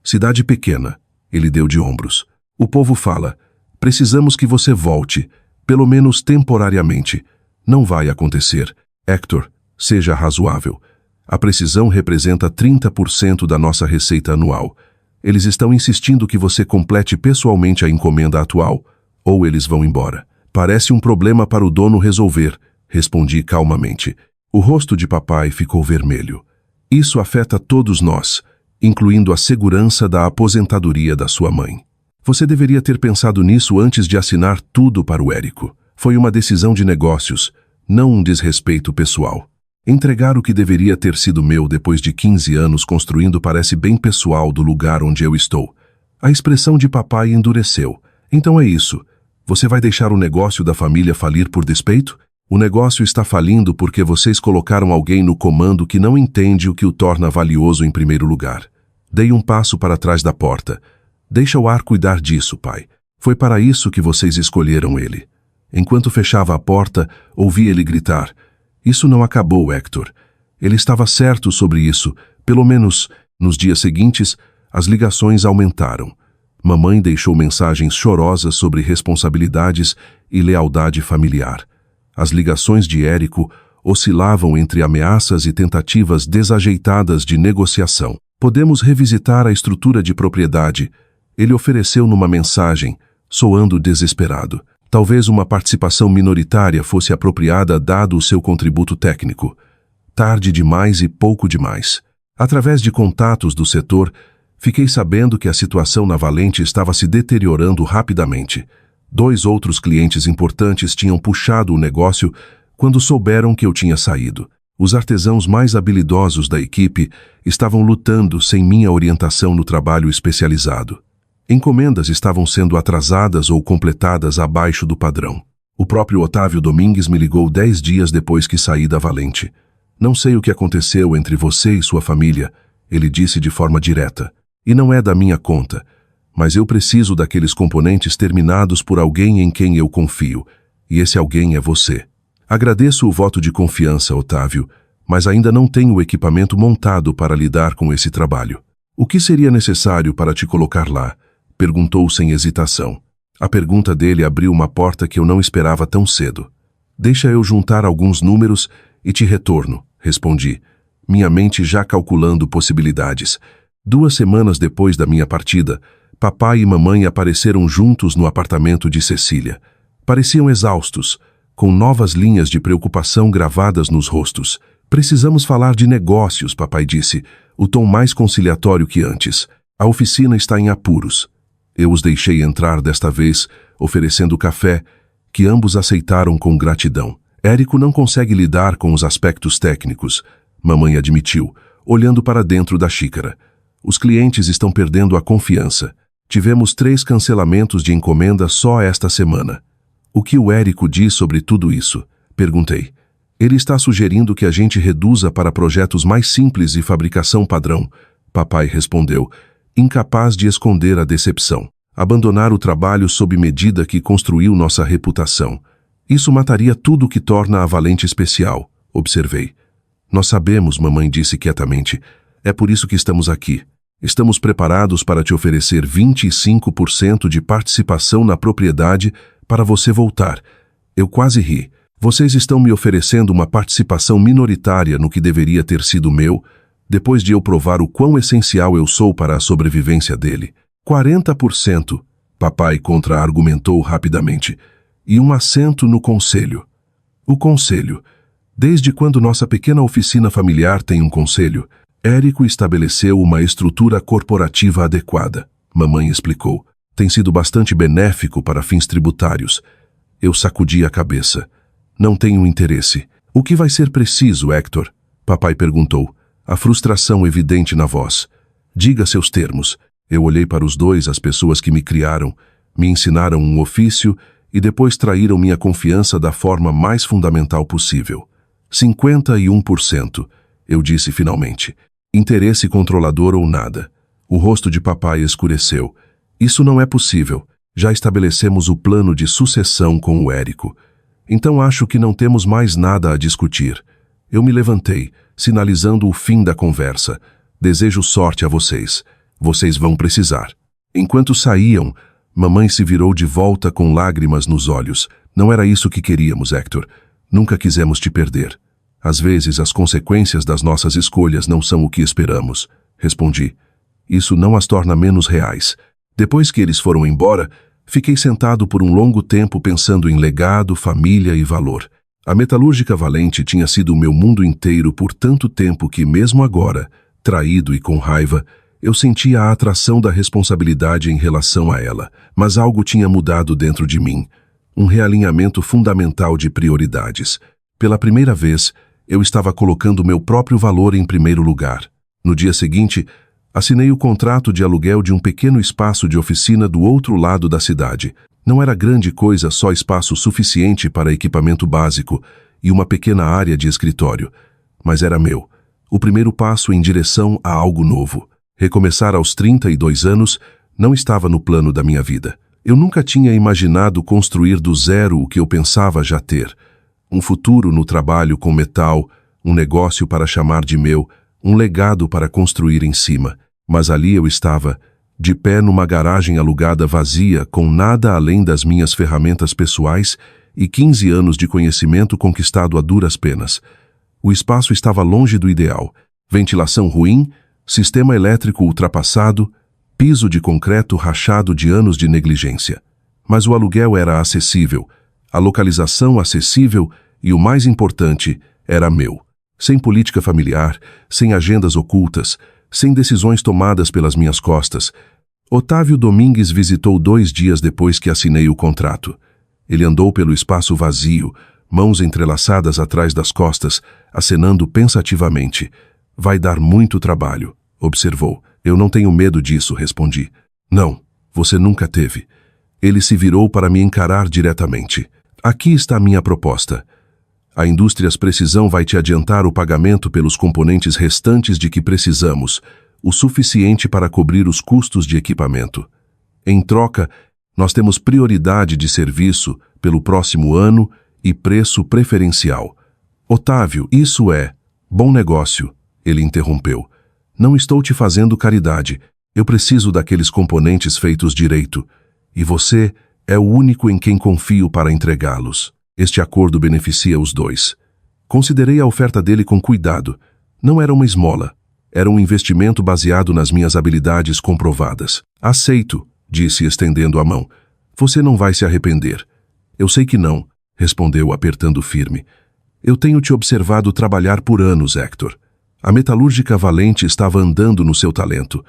Cidade pequena, ele deu de ombros. O povo fala, precisamos que você volte, pelo menos temporariamente. Não vai acontecer. Hector, seja razoável. A Precisão representa 30% da nossa receita anual. Eles estão insistindo que você complete pessoalmente a encomenda atual, ou eles vão embora. Parece um problema para o dono resolver, respondi calmamente. O rosto de papai ficou vermelho. Isso afeta todos nós, incluindo a segurança da aposentadoria da sua mãe. Você deveria ter pensado nisso antes de assinar tudo para o Érico. Foi uma decisão de negócios, não um desrespeito pessoal. Entregar o que deveria ter sido meu depois de 15 anos construindo parece bem pessoal do lugar onde eu estou. A expressão de papai endureceu. Então é isso. Você vai deixar o negócio da família falir por despeito? O negócio está falindo porque vocês colocaram alguém no comando que não entende o que o torna valioso em primeiro lugar. Dei um passo para trás da porta. Deixa o ar cuidar disso, pai. Foi para isso que vocês escolheram ele. Enquanto fechava a porta, ouvi ele gritar. Isso não acabou, Hector. Ele estava certo sobre isso. Pelo menos, nos dias seguintes, as ligações aumentaram. Mamãe deixou mensagens chorosas sobre responsabilidades e lealdade familiar. As ligações de Érico oscilavam entre ameaças e tentativas desajeitadas de negociação. Podemos revisitar a estrutura de propriedade. Ele ofereceu numa mensagem, soando desesperado. Talvez uma participação minoritária fosse apropriada dado o seu contributo técnico. Tarde demais e pouco demais. Através de contatos do setor, fiquei sabendo que a situação na Valente estava se deteriorando rapidamente. 2 outros clientes importantes tinham puxado o negócio quando souberam que eu tinha saído. Os artesãos mais habilidosos da equipe estavam lutando sem minha orientação no trabalho especializado. Encomendas estavam sendo atrasadas ou completadas abaixo do padrão. O próprio Otávio Domingues me ligou 10 dias depois que saí da Valente. Não sei o que aconteceu entre você e sua família, ele disse de forma direta. E não é da minha conta, mas eu preciso daqueles componentes terminados por alguém em quem eu confio, e esse alguém é você. Agradeço o voto de confiança, Otávio, mas ainda não tenho o equipamento montado para lidar com esse trabalho. O que seria necessário para te colocar lá? Perguntou sem hesitação. A pergunta dele abriu uma porta que eu não esperava tão cedo. Deixa eu juntar alguns números e te retorno, respondi, minha mente já calculando possibilidades. 2 semanas depois da minha partida, papai e mamãe apareceram juntos no apartamento de Cecília. Pareciam exaustos, com novas linhas de preocupação gravadas nos rostos. Precisamos falar de negócios, papai disse, o tom mais conciliatório que antes. A oficina está em apuros. Eu os deixei entrar desta vez, oferecendo café, que ambos aceitaram com gratidão. Érico não consegue lidar com os aspectos técnicos, mamãe admitiu, olhando para dentro da xícara. Os clientes estão perdendo a confiança. Tivemos 3 cancelamentos de encomenda só esta semana. O que o Érico diz sobre tudo isso? Perguntei. Ele está sugerindo que a gente reduza para projetos mais simples e fabricação padrão, papai respondeu, incapaz de esconder a decepção. Abandonar o trabalho sob medida que construiu nossa reputação. Isso mataria tudo o que torna a Valente especial, observei. Nós sabemos, mamãe disse quietamente. É por isso que estamos aqui. Estamos preparados para te oferecer 25% de participação na propriedade para você voltar. Eu quase ri. Vocês estão me oferecendo uma participação minoritária no que deveria ter sido meu, depois de eu provar o quão essencial eu sou para a sobrevivência dele. 40%, papai contra-argumentou rapidamente, e um assento no conselho. O conselho. Desde quando nossa pequena oficina familiar tem um conselho, Érico estabeleceu uma estrutura corporativa adequada. Mamãe explicou. Tem sido bastante benéfico para fins tributários. Eu sacudi a cabeça. Não tenho interesse. O que vai ser preciso, Hector? Papai perguntou, a frustração evidente na voz. Diga seus termos. Eu olhei para os dois, as pessoas que me criaram, me ensinaram um ofício e depois traíram minha confiança da forma mais fundamental possível. 51%, eu disse finalmente. Interesse controlador ou nada. O rosto de papai escureceu. Isso não é possível. Já estabelecemos o plano de sucessão com o Érico. Então acho que não temos mais nada a discutir. Eu me levantei, sinalizando o fim da conversa. Desejo sorte a vocês. Vocês vão precisar. Enquanto saíam, mamãe se virou de volta com lágrimas nos olhos. Não era isso que queríamos, Hector. Nunca quisemos te perder. Às vezes, as consequências das nossas escolhas não são o que esperamos. Respondi. Isso não as torna menos reais. Depois que eles foram embora, fiquei sentado por um longo tempo pensando em legado, família e valor. A metalúrgica Valente tinha sido o meu mundo inteiro por tanto tempo que, mesmo agora, traído e com raiva, eu sentia a atração da responsabilidade em relação a ela. Mas algo tinha mudado dentro de mim. Um realinhamento fundamental de prioridades. Pela primeira vez, eu estava colocando meu próprio valor em primeiro lugar. No dia seguinte, assinei o contrato de aluguel de um pequeno espaço de oficina do outro lado da cidade. Não era grande coisa, só espaço suficiente para equipamento básico e uma pequena área de escritório. Mas era meu. O primeiro passo em direção a algo novo. Recomeçar aos 32 anos não estava no plano da minha vida. Eu nunca tinha imaginado construir do zero o que eu pensava já ter. Um futuro no trabalho com metal, um negócio para chamar de meu, um legado para construir em cima. Mas ali eu estava, de pé numa garagem alugada vazia, com nada além das minhas ferramentas pessoais e 15 anos de conhecimento conquistado a duras penas. O espaço estava longe do ideal. Ventilação ruim, sistema elétrico ultrapassado, piso de concreto rachado de anos de negligência. Mas o aluguel era acessível, a localização acessível e, o mais importante, era meu. Sem política familiar, sem agendas ocultas, sem decisões tomadas pelas minhas costas. Otávio Domingues visitou 2 dias depois que assinei o contrato. Ele andou pelo espaço vazio, mãos entrelaçadas atrás das costas, acenando pensativamente. Vai dar muito trabalho, observou. Eu não tenho medo disso, respondi. Não, você nunca teve. Ele se virou para me encarar diretamente. Aqui está a minha proposta. A Indústrias Precisão vai te adiantar o pagamento pelos componentes restantes de que precisamos, o suficiente para cobrir os custos de equipamento. Em troca, nós temos prioridade de serviço pelo próximo ano e preço preferencial. Otávio, isso é bom negócio, ele interrompeu. Não estou te fazendo caridade. Eu preciso daqueles componentes feitos direito. E você é o único em quem confio para entregá-los. Este acordo beneficia os dois. Considerei a oferta dele com cuidado. Não era uma esmola. Era um investimento baseado nas minhas habilidades comprovadas. Aceito, disse estendendo a mão. Você não vai se arrepender. Eu sei que não, respondeu apertando firme. Eu tenho te observado trabalhar por anos, Hector. A metalúrgica Valente estava andando no seu talento.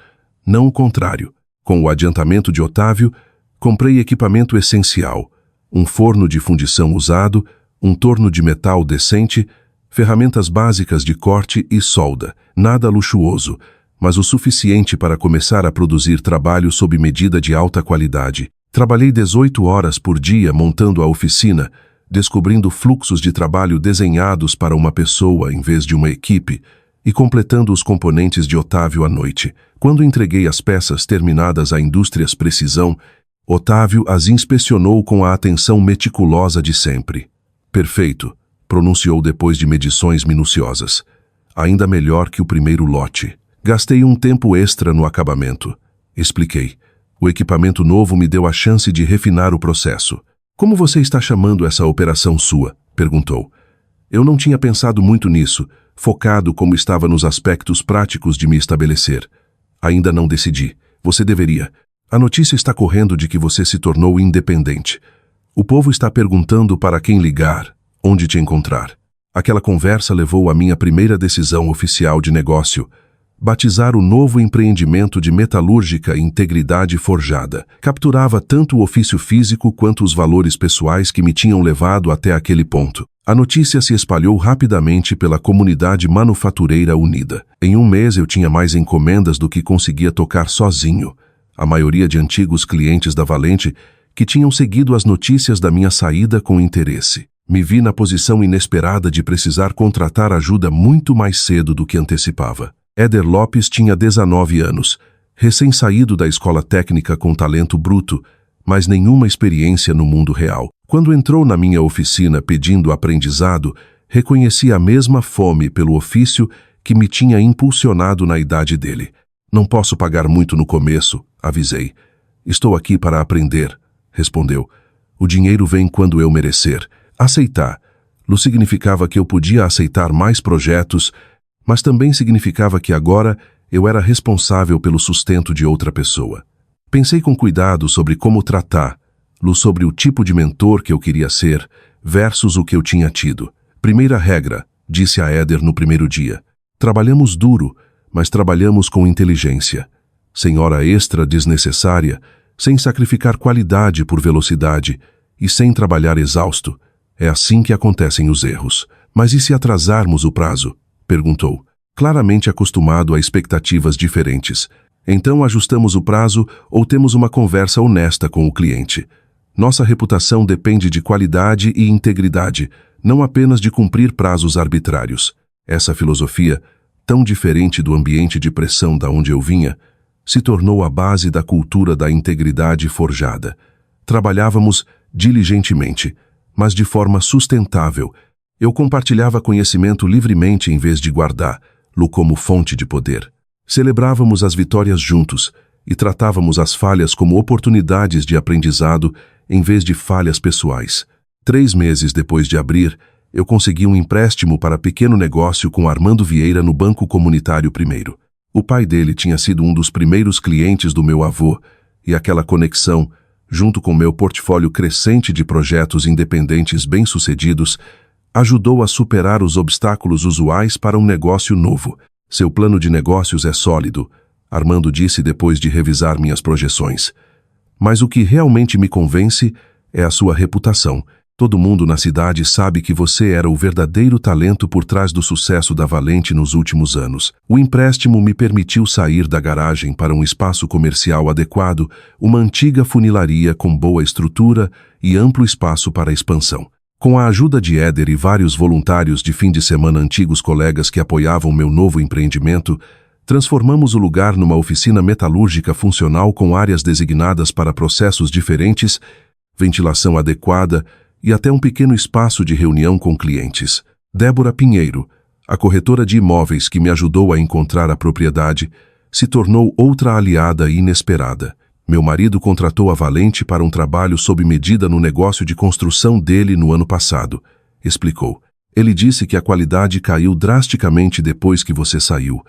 Não o contrário. Com o adiantamento de Otávio, comprei equipamento essencial. Um forno de fundição usado, um torno de metal decente, ferramentas básicas de corte e solda. Nada luxuoso, mas o suficiente para começar a produzir trabalho sob medida de alta qualidade. Trabalhei 18 horas por dia montando a oficina, descobrindo fluxos de trabalho desenhados para uma pessoa em vez de uma equipe, e completando os componentes de Otávio à noite. Quando entreguei as peças terminadas à Indústrias Precisão, Otávio as inspecionou com a atenção meticulosa de sempre. Perfeito, pronunciou depois de medições minuciosas. Ainda melhor que o primeiro lote. Gastei um tempo extra no acabamento. Expliquei. O equipamento novo me deu a chance de refinar o processo. Como você está chamando essa operação sua? Perguntou. Eu não tinha pensado muito nisso, focado como estava nos aspectos práticos de me estabelecer. Ainda não decidi. Você deveria. A notícia está correndo de que você se tornou independente. O povo está perguntando para quem ligar, onde te encontrar. Aquela conversa levou à minha primeira decisão oficial de negócio: batizar o novo empreendimento de metalúrgica Integridade Forjada. Capturava tanto o ofício físico quanto os valores pessoais que me tinham levado até aquele ponto. A notícia se espalhou rapidamente pela comunidade manufatureira unida. Em um mês eu tinha mais encomendas do que conseguia tocar sozinho. A maioria de antigos clientes da Valente que tinham seguido as notícias da minha saída com interesse. Me vi na posição inesperada de precisar contratar ajuda muito mais cedo do que antecipava. Éder Lopes tinha 19 anos, recém-saído da escola técnica com talento bruto, mas nenhuma experiência no mundo real. Quando entrou na minha oficina pedindo aprendizado, reconheci a mesma fome pelo ofício que me tinha impulsionado na idade dele. Não posso pagar muito no começo, avisei. Estou aqui para aprender, respondeu. O dinheiro vem quando eu merecer. Aceitar. Lo significava que eu podia aceitar mais projetos, mas também significava que agora eu era responsável pelo sustento de outra pessoa. Pensei com cuidado sobre como tratá-lo, sobre o tipo de mentor que eu queria ser, versus o que eu tinha tido. Primeira regra, disse a Éder no primeiro dia. Trabalhamos duro, mas trabalhamos com inteligência. Sem hora extra desnecessária, sem sacrificar qualidade por velocidade e sem trabalhar exausto. É assim que acontecem os erros. Mas e se atrasarmos o prazo? Perguntou, claramente acostumado a expectativas diferentes. Então ajustamos o prazo ou temos uma conversa honesta com o cliente. Nossa reputação depende de qualidade e integridade, não apenas de cumprir prazos arbitrários. Essa filosofia, tão diferente do ambiente de pressão da onde eu vinha, se tornou a base da cultura da integridade forjada. Trabalhávamos diligentemente, mas de forma sustentável. Eu compartilhava conhecimento livremente em vez de guardá-lo como fonte de poder. Celebrávamos as vitórias juntos e tratávamos as falhas como oportunidades de aprendizado em vez de falhas pessoais. 3 meses depois de abrir, eu consegui um empréstimo para pequeno negócio com Armando Vieira no Banco Comunitário Primeiro. O pai dele tinha sido um dos primeiros clientes do meu avô, e aquela conexão, junto com meu portfólio crescente de projetos independentes bem-sucedidos, ajudou a superar os obstáculos usuais para um negócio novo. Seu plano de negócios é sólido, Armando disse depois de revisar minhas projeções. Mas o que realmente me convence é a sua reputação. Todo mundo na cidade sabe que você era o verdadeiro talento por trás do sucesso da Valente nos últimos anos. O empréstimo me permitiu sair da garagem para um espaço comercial adequado, uma antiga funilaria com boa estrutura e amplo espaço para expansão. Com a ajuda de Éder e vários voluntários de fim de semana antigos colegas que apoiavam meu novo empreendimento, transformamos o lugar numa oficina metalúrgica funcional com áreas designadas para processos diferentes, ventilação adequada e até um pequeno espaço de reunião com clientes. Débora Pinheiro, a corretora de imóveis que me ajudou a encontrar a propriedade, se tornou outra aliada inesperada. Meu marido contratou a Valente para um trabalho sob medida no negócio de construção dele no ano passado, explicou. Ele disse que a qualidade caiu drasticamente depois que você saiu.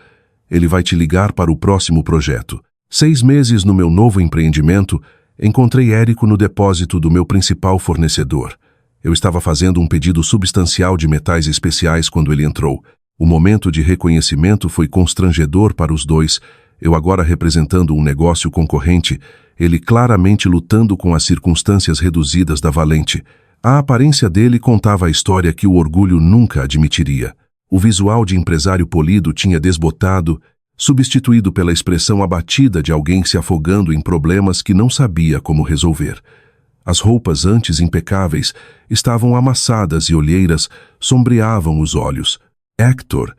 Ele vai te ligar para o próximo projeto. 6 meses no meu novo empreendimento, encontrei Érico no depósito do meu principal fornecedor. Eu estava fazendo um pedido substancial de metais especiais quando ele entrou. O momento de reconhecimento foi constrangedor para os dois. Eu agora representando um negócio concorrente, ele claramente lutando com as circunstâncias reduzidas da Valente. A aparência dele contava a história que o orgulho nunca admitiria. O visual de empresário polido tinha desbotado, substituído pela expressão abatida de alguém se afogando em problemas que não sabia como resolver. As roupas antes impecáveis estavam amassadas e olheiras sombreavam os olhos. Héctor,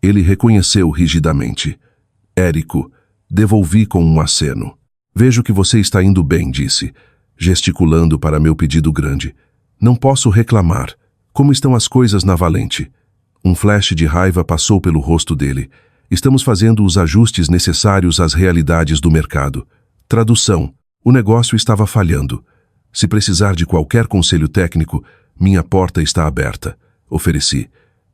ele reconheceu rigidamente. Érico, devolvi com um aceno. Vejo que você está indo bem, disse, gesticulando para meu pedido grande. Não posso reclamar. Como estão as coisas na Valente? Um flash de raiva passou pelo rosto dele. Estamos fazendo os ajustes necessários às realidades do mercado. Tradução: o negócio estava falhando. Se precisar de qualquer conselho técnico, minha porta está aberta. Ofereci.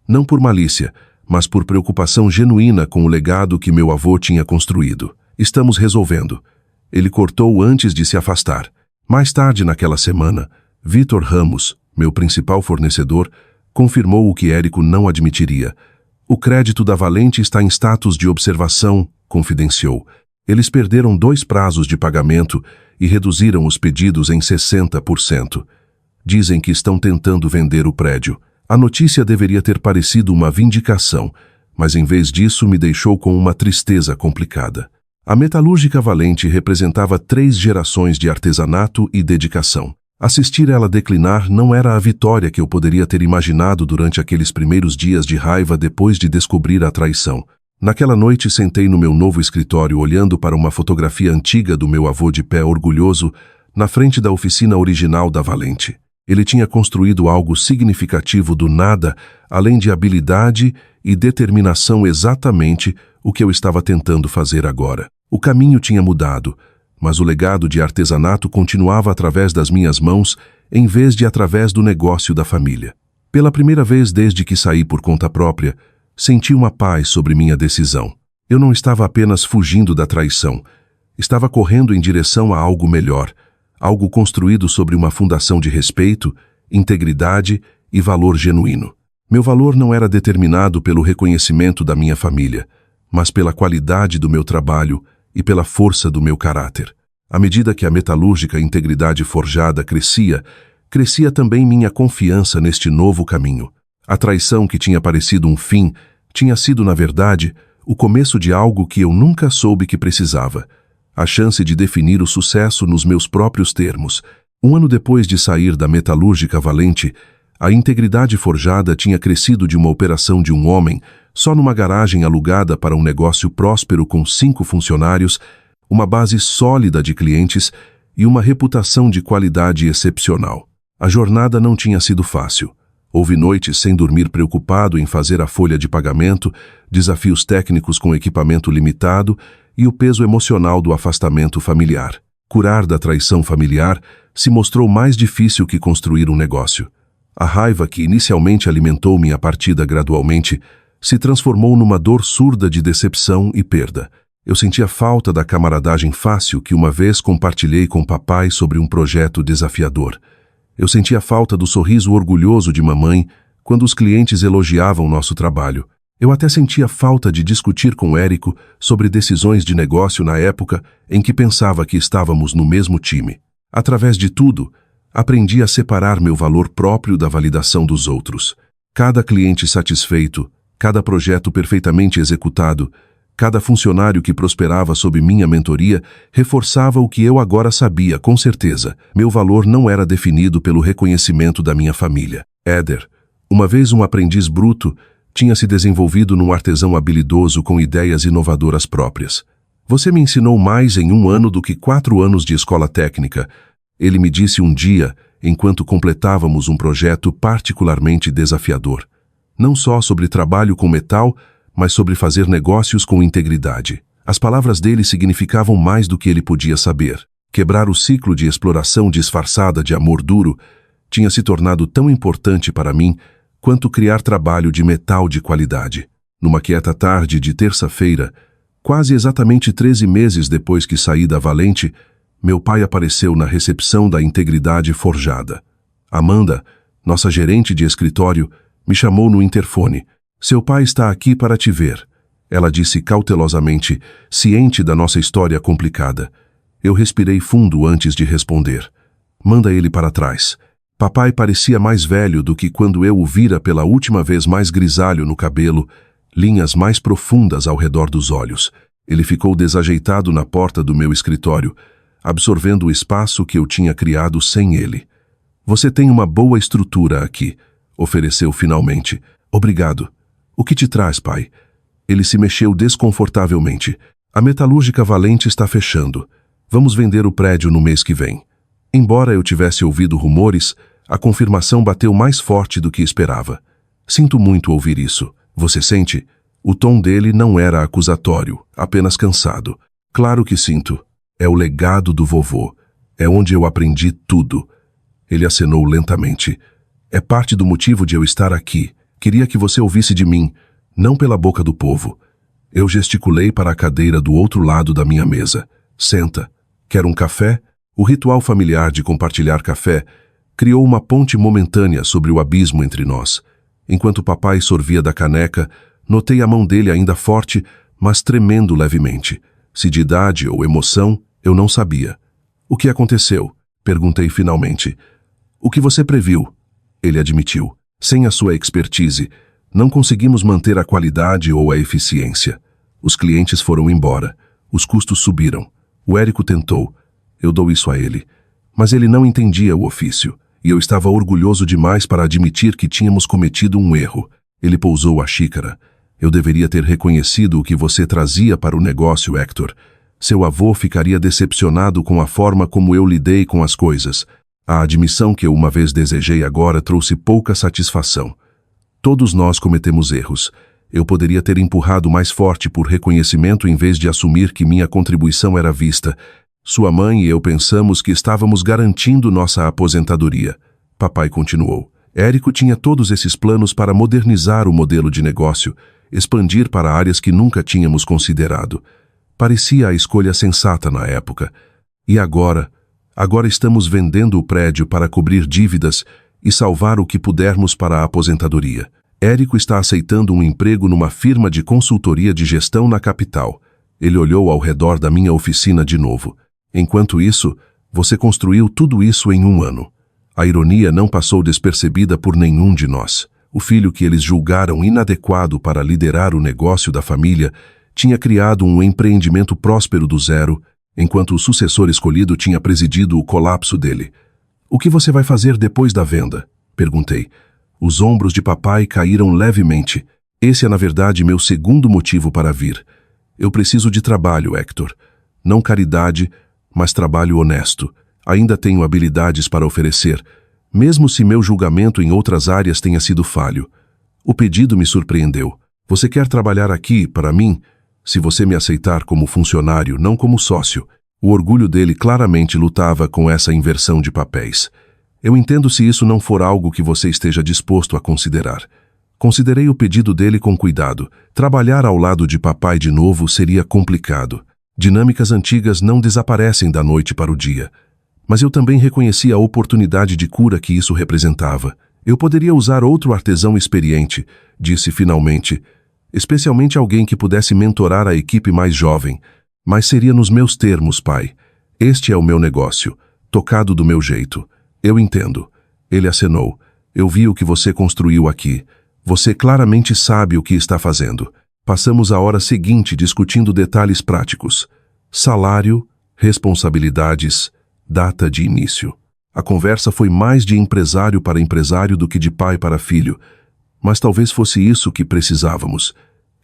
Não por malícia, mas por preocupação genuína com o legado que meu avô tinha construído. Estamos resolvendo. Ele cortou antes de se afastar. Mais tarde naquela semana, Vitor Ramos, meu principal fornecedor, confirmou o que Érico não admitiria. O crédito da Valente está em status de observação, confidenciou. Eles perderam 2 prazos de pagamento e reduziram os pedidos em 60%. Dizem que estão tentando vender o prédio. A notícia deveria ter parecido uma vindicação, mas em vez disso me deixou com uma tristeza complicada. A metalúrgica Valente representava 3 gerações de artesanato e dedicação. Assistir ela declinar não era a vitória que eu poderia ter imaginado durante aqueles primeiros dias de raiva depois de descobrir a traição. Naquela noite sentei no meu novo escritório olhando para uma fotografia antiga do meu avô de pé orgulhoso na frente da oficina original da Valente. Ele tinha construído algo significativo do nada, além de habilidade e determinação, exatamente o que eu estava tentando fazer agora. O caminho tinha mudado, mas o legado de artesanato continuava através das minhas mãos, em vez de através do negócio da família. Pela primeira vez desde que saí por conta própria, senti uma paz sobre minha decisão. Eu não estava apenas fugindo da traição, estava correndo em direção a algo melhor, algo construído sobre uma fundação de respeito, integridade e valor genuíno. Meu valor não era determinado pelo reconhecimento da minha família, mas pela qualidade do meu trabalho e pela força do meu caráter. À medida que a metalúrgica Integridade Forjada crescia, crescia também minha confiança neste novo caminho. A traição que tinha parecido um fim tinha sido, na verdade, o começo de algo que eu nunca soube que precisava. A chance de definir o sucesso nos meus próprios termos. 1 ano depois de sair da metalúrgica Valente, a Integridade Forjada tinha crescido de uma operação de um homem, só numa garagem alugada, para um negócio próspero com 5 funcionários, uma base sólida de clientes e uma reputação de qualidade excepcional. A jornada não tinha sido fácil. Houve noites sem dormir preocupado em fazer a folha de pagamento, desafios técnicos com equipamento limitado e o peso emocional do afastamento familiar. Curar da traição familiar se mostrou mais difícil que construir um negócio. A raiva que inicialmente alimentou minha partida gradualmente se transformou numa dor surda de decepção e perda. Eu sentia falta da camaradagem fácil que uma vez compartilhei com papai sobre um projeto desafiador. Eu sentia falta do sorriso orgulhoso de mamãe quando os clientes elogiavam nosso trabalho. Eu até sentia falta de discutir com Érico sobre decisões de negócio na época em que pensava que estávamos no mesmo time. Através de tudo, aprendi a separar meu valor próprio da validação dos outros. Cada cliente satisfeito, cada projeto perfeitamente executado, cada funcionário que prosperava sob minha mentoria reforçava o que eu agora sabia com certeza. Meu valor não era definido pelo reconhecimento da minha família. Éder, uma vez um aprendiz bruto, tinha se desenvolvido num artesão habilidoso com ideias inovadoras próprias. Você me ensinou mais em 1 ano do que 4 anos de escola técnica. Ele me disse um dia, enquanto completávamos um projeto particularmente desafiador. Não só sobre trabalho com metal, mas sobre fazer negócios com integridade. As palavras dele significavam mais do que ele podia saber. Quebrar o ciclo de exploração disfarçada de amor duro tinha se tornado tão importante para mim quanto criar trabalho de metal de qualidade. Numa quieta tarde de terça-feira, quase exatamente 13 meses depois que saí da Valente, meu pai apareceu na recepção da Integridade Forjada. Amanda, nossa gerente de escritório, me chamou no interfone. Seu pai está aqui para te ver, ela disse cautelosamente, ciente da nossa história complicada. Eu respirei fundo antes de responder. Manda ele para trás. Papai parecia mais velho do que quando eu o vira pela última vez, mais grisalho no cabelo, linhas mais profundas ao redor dos olhos. Ele ficou desajeitado na porta do meu escritório, absorvendo o espaço que eu tinha criado sem ele. Você tem uma boa estrutura aqui, ofereceu finalmente. Obrigado. O que te traz, pai? Ele se mexeu desconfortavelmente. A metalúrgica Valente está fechando. Vamos vender o prédio no mês que vem. Embora eu tivesse ouvido rumores, a confirmação bateu mais forte do que esperava. Sinto muito ouvir isso. Você sente? O tom dele não era acusatório, apenas cansado. Claro que sinto. É o legado do vovô. É onde eu aprendi tudo. Ele acenou lentamente. É parte do motivo de eu estar aqui. Queria que você ouvisse de mim, não pela boca do povo. Eu gesticulei para a cadeira do outro lado da minha mesa. Senta. Quer um café? O ritual familiar de compartilhar café criou uma ponte momentânea sobre o abismo entre nós. Enquanto papai sorvia da caneca, notei a mão dele ainda forte, mas tremendo levemente. Se de idade ou emoção, eu não sabia. O que aconteceu? Perguntei finalmente. O que você previu? Ele admitiu. Sem a sua expertise, não conseguimos manter a qualidade ou a eficiência. Os clientes foram embora. Os custos subiram. O Érico tentou. Eu dou isso a ele. Mas ele não entendia o ofício, e eu estava orgulhoso demais para admitir que tínhamos cometido um erro. Ele pousou a xícara. Eu deveria ter reconhecido o que você trazia para o negócio, Hector. Seu avô ficaria decepcionado com a forma como eu lidei com as coisas. A admissão que eu uma vez desejei agora trouxe pouca satisfação. Todos nós cometemos erros. Eu poderia ter empurrado mais forte por reconhecimento em vez de assumir que minha contribuição era vista. Sua mãe e eu pensamos que estávamos garantindo nossa aposentadoria. Papai continuou. Érico tinha todos esses planos para modernizar o modelo de negócio, expandir para áreas que nunca tínhamos considerado. Parecia a escolha sensata na época. E agora? Agora estamos vendendo o prédio para cobrir dívidas e salvar o que pudermos para a aposentadoria. Érico está aceitando um emprego numa firma de consultoria de gestão na capital. Ele olhou ao redor da minha oficina de novo. Enquanto isso, você construiu tudo isso em 1 ano. A ironia não passou despercebida por nenhum de nós. O filho que eles julgaram inadequado para liderar o negócio da família tinha criado um empreendimento próspero do zero, enquanto o sucessor escolhido tinha presidido o colapso dele. O que você vai fazer depois da venda? Perguntei. Os ombros de papai caíram levemente. Esse é, na verdade, meu segundo motivo para vir. Eu preciso de trabalho, Hector. Não caridade, mas trabalho honesto. Ainda tenho habilidades para oferecer, mesmo se meu julgamento em outras áreas tenha sido falho. O pedido me surpreendeu. Você quer trabalhar aqui, para mim? Se você me aceitar como funcionário, não como sócio. O orgulho dele claramente lutava com essa inversão de papéis. Eu entendo se isso não for algo que você esteja disposto a considerar. Considerei o pedido dele com cuidado. Trabalhar ao lado de papai de novo seria complicado. Dinâmicas antigas não desaparecem da noite para o dia. Mas eu também reconheci a oportunidade de cura que isso representava. Eu poderia usar outro artesão experiente, disse finalmente, especialmente alguém que pudesse mentorar a equipe mais jovem. Mas seria nos meus termos, pai. Este é o meu negócio, tocado do meu jeito. Eu entendo. Ele acenou. Eu vi o que você construiu aqui. Você claramente sabe o que está fazendo. Passamos a hora seguinte discutindo detalhes práticos. Salário, responsabilidades, data de início. A conversa foi mais de empresário para empresário do que de pai para filho. Mas talvez fosse isso que precisávamos.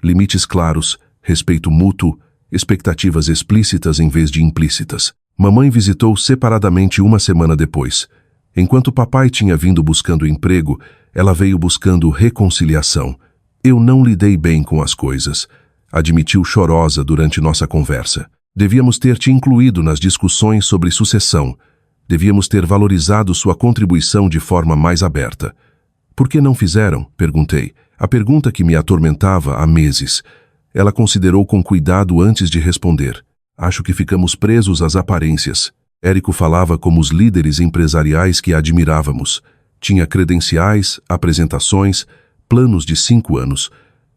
Limites claros, respeito mútuo, expectativas explícitas em vez de implícitas. Mamãe visitou separadamente 1 semana depois. Enquanto papai tinha vindo buscando emprego, ela veio buscando reconciliação. Eu não lidei bem com as coisas, admitiu chorosa durante nossa conversa. Devíamos ter te incluído nas discussões sobre sucessão. Devíamos ter valorizado sua contribuição de forma mais aberta. Por que não fizeram? Perguntei. A pergunta que me atormentava há meses. Ela considerou com cuidado antes de responder. Acho que ficamos presos às aparências. Érico falava como os líderes empresariais que admirávamos. Tinha credenciais, apresentações, planos de 5 anos.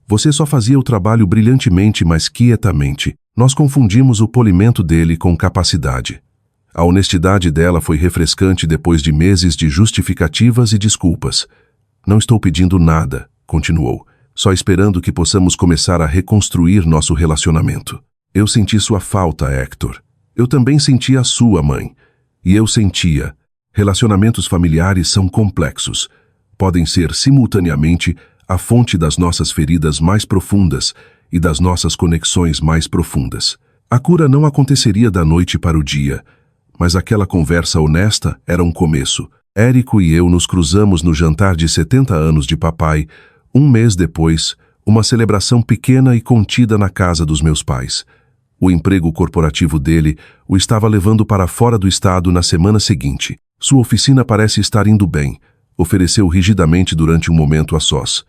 Você só fazia o trabalho brilhantemente, mas quietamente. Nós confundimos o polimento dele com capacidade. A honestidade dela foi refrescante depois de meses de justificativas e desculpas. Não estou pedindo nada, continuou, só esperando que possamos começar a reconstruir nosso relacionamento. Eu senti sua falta, Hector. Eu também senti a sua, mãe. E eu sentia. Relacionamentos familiares são complexos. Podem ser simultaneamente a fonte das nossas feridas mais profundas e das nossas conexões mais profundas. A cura não aconteceria da noite para o dia, mas aquela conversa honesta era um começo. Érico e eu nos cruzamos no jantar de 70 anos de papai. 1 mês depois, uma celebração pequena e contida na casa dos meus pais. O emprego corporativo dele o estava levando para fora do estado na semana seguinte. Sua oficina parece estar indo bem, ofereceu rigidamente durante um momento a sós.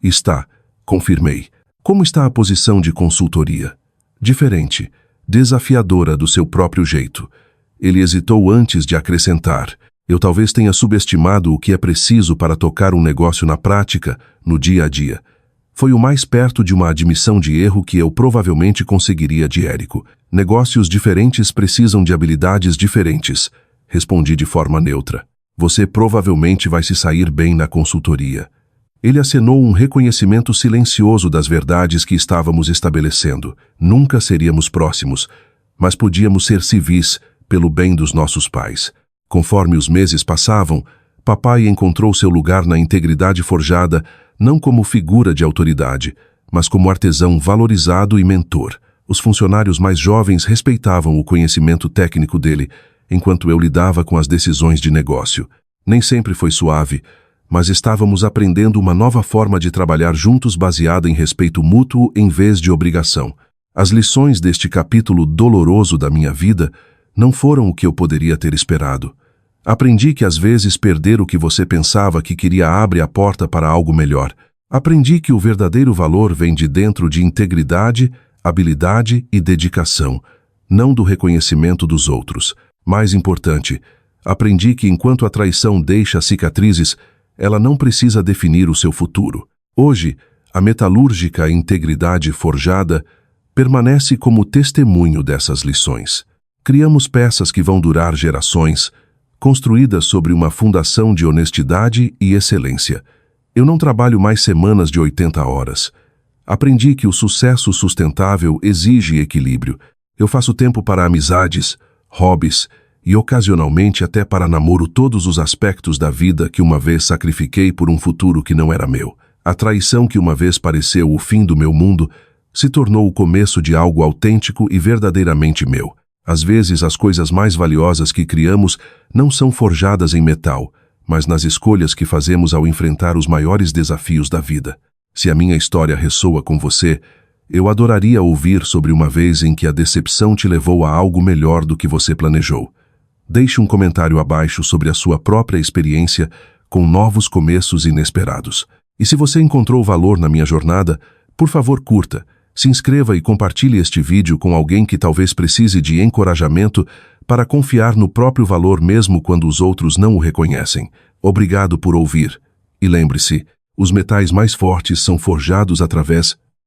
Está, confirmei. Como está a posição de consultoria? Diferente, desafiadora do seu próprio jeito. Ele hesitou antes de acrescentar. Eu talvez tenha subestimado o que é preciso para tocar um negócio na prática, no dia a dia. Foi o mais perto de uma admissão de erro que eu provavelmente conseguiria de Érico. Negócios diferentes precisam de habilidades diferentes. Respondi de forma neutra. Você provavelmente vai se sair bem na consultoria. Ele acenou um reconhecimento silencioso das verdades que estávamos estabelecendo. Nunca seríamos próximos, mas podíamos ser civis pelo bem dos nossos pais. Conforme os meses passavam, papai encontrou seu lugar na integridade forjada, não como figura de autoridade, mas como artesão valorizado e mentor. Os funcionários mais jovens respeitavam o conhecimento técnico dele, enquanto eu lidava com as decisões de negócio. Nem sempre foi suave, mas estávamos aprendendo uma nova forma de trabalhar juntos baseada em respeito mútuo em vez de obrigação. As lições deste capítulo doloroso da minha vida não foram o que eu poderia ter esperado. Aprendi que às vezes perder o que você pensava que queria abre a porta para algo melhor. Aprendi que o verdadeiro valor vem de dentro de integridade, habilidade e dedicação, não do reconhecimento dos outros. Mais importante, aprendi que enquanto a traição deixa cicatrizes, ela não precisa definir o seu futuro. Hoje, a metalúrgica integridade forjada permanece como testemunho dessas lições. Criamos peças que vão durar gerações, construídas sobre uma fundação de honestidade e excelência. Eu não trabalho mais semanas de 80 horas. Aprendi que o sucesso sustentável exige equilíbrio. Eu faço tempo para amizades, hobbies e ocasionalmente até para namoro todos os aspectos da vida que uma vez sacrifiquei por um futuro que não era meu. A traição que uma vez pareceu o fim do meu mundo se tornou o começo de algo autêntico e verdadeiramente meu. Às vezes as coisas mais valiosas que criamos não são forjadas em metal, mas nas escolhas que fazemos ao enfrentar os maiores desafios da vida. Se a minha história ressoa com você, eu adoraria ouvir sobre uma vez em que a decepção te levou a algo melhor do que você planejou. Deixe um comentário abaixo sobre a sua própria experiência com novos começos inesperados. E se você encontrou valor na minha jornada, por favor curta, se inscreva e compartilhe este vídeo com alguém que talvez precise de encorajamento para confiar no próprio valor mesmo quando os outros não o reconhecem. Obrigado por ouvir. E lembre-se, os metais mais fortes são forjados através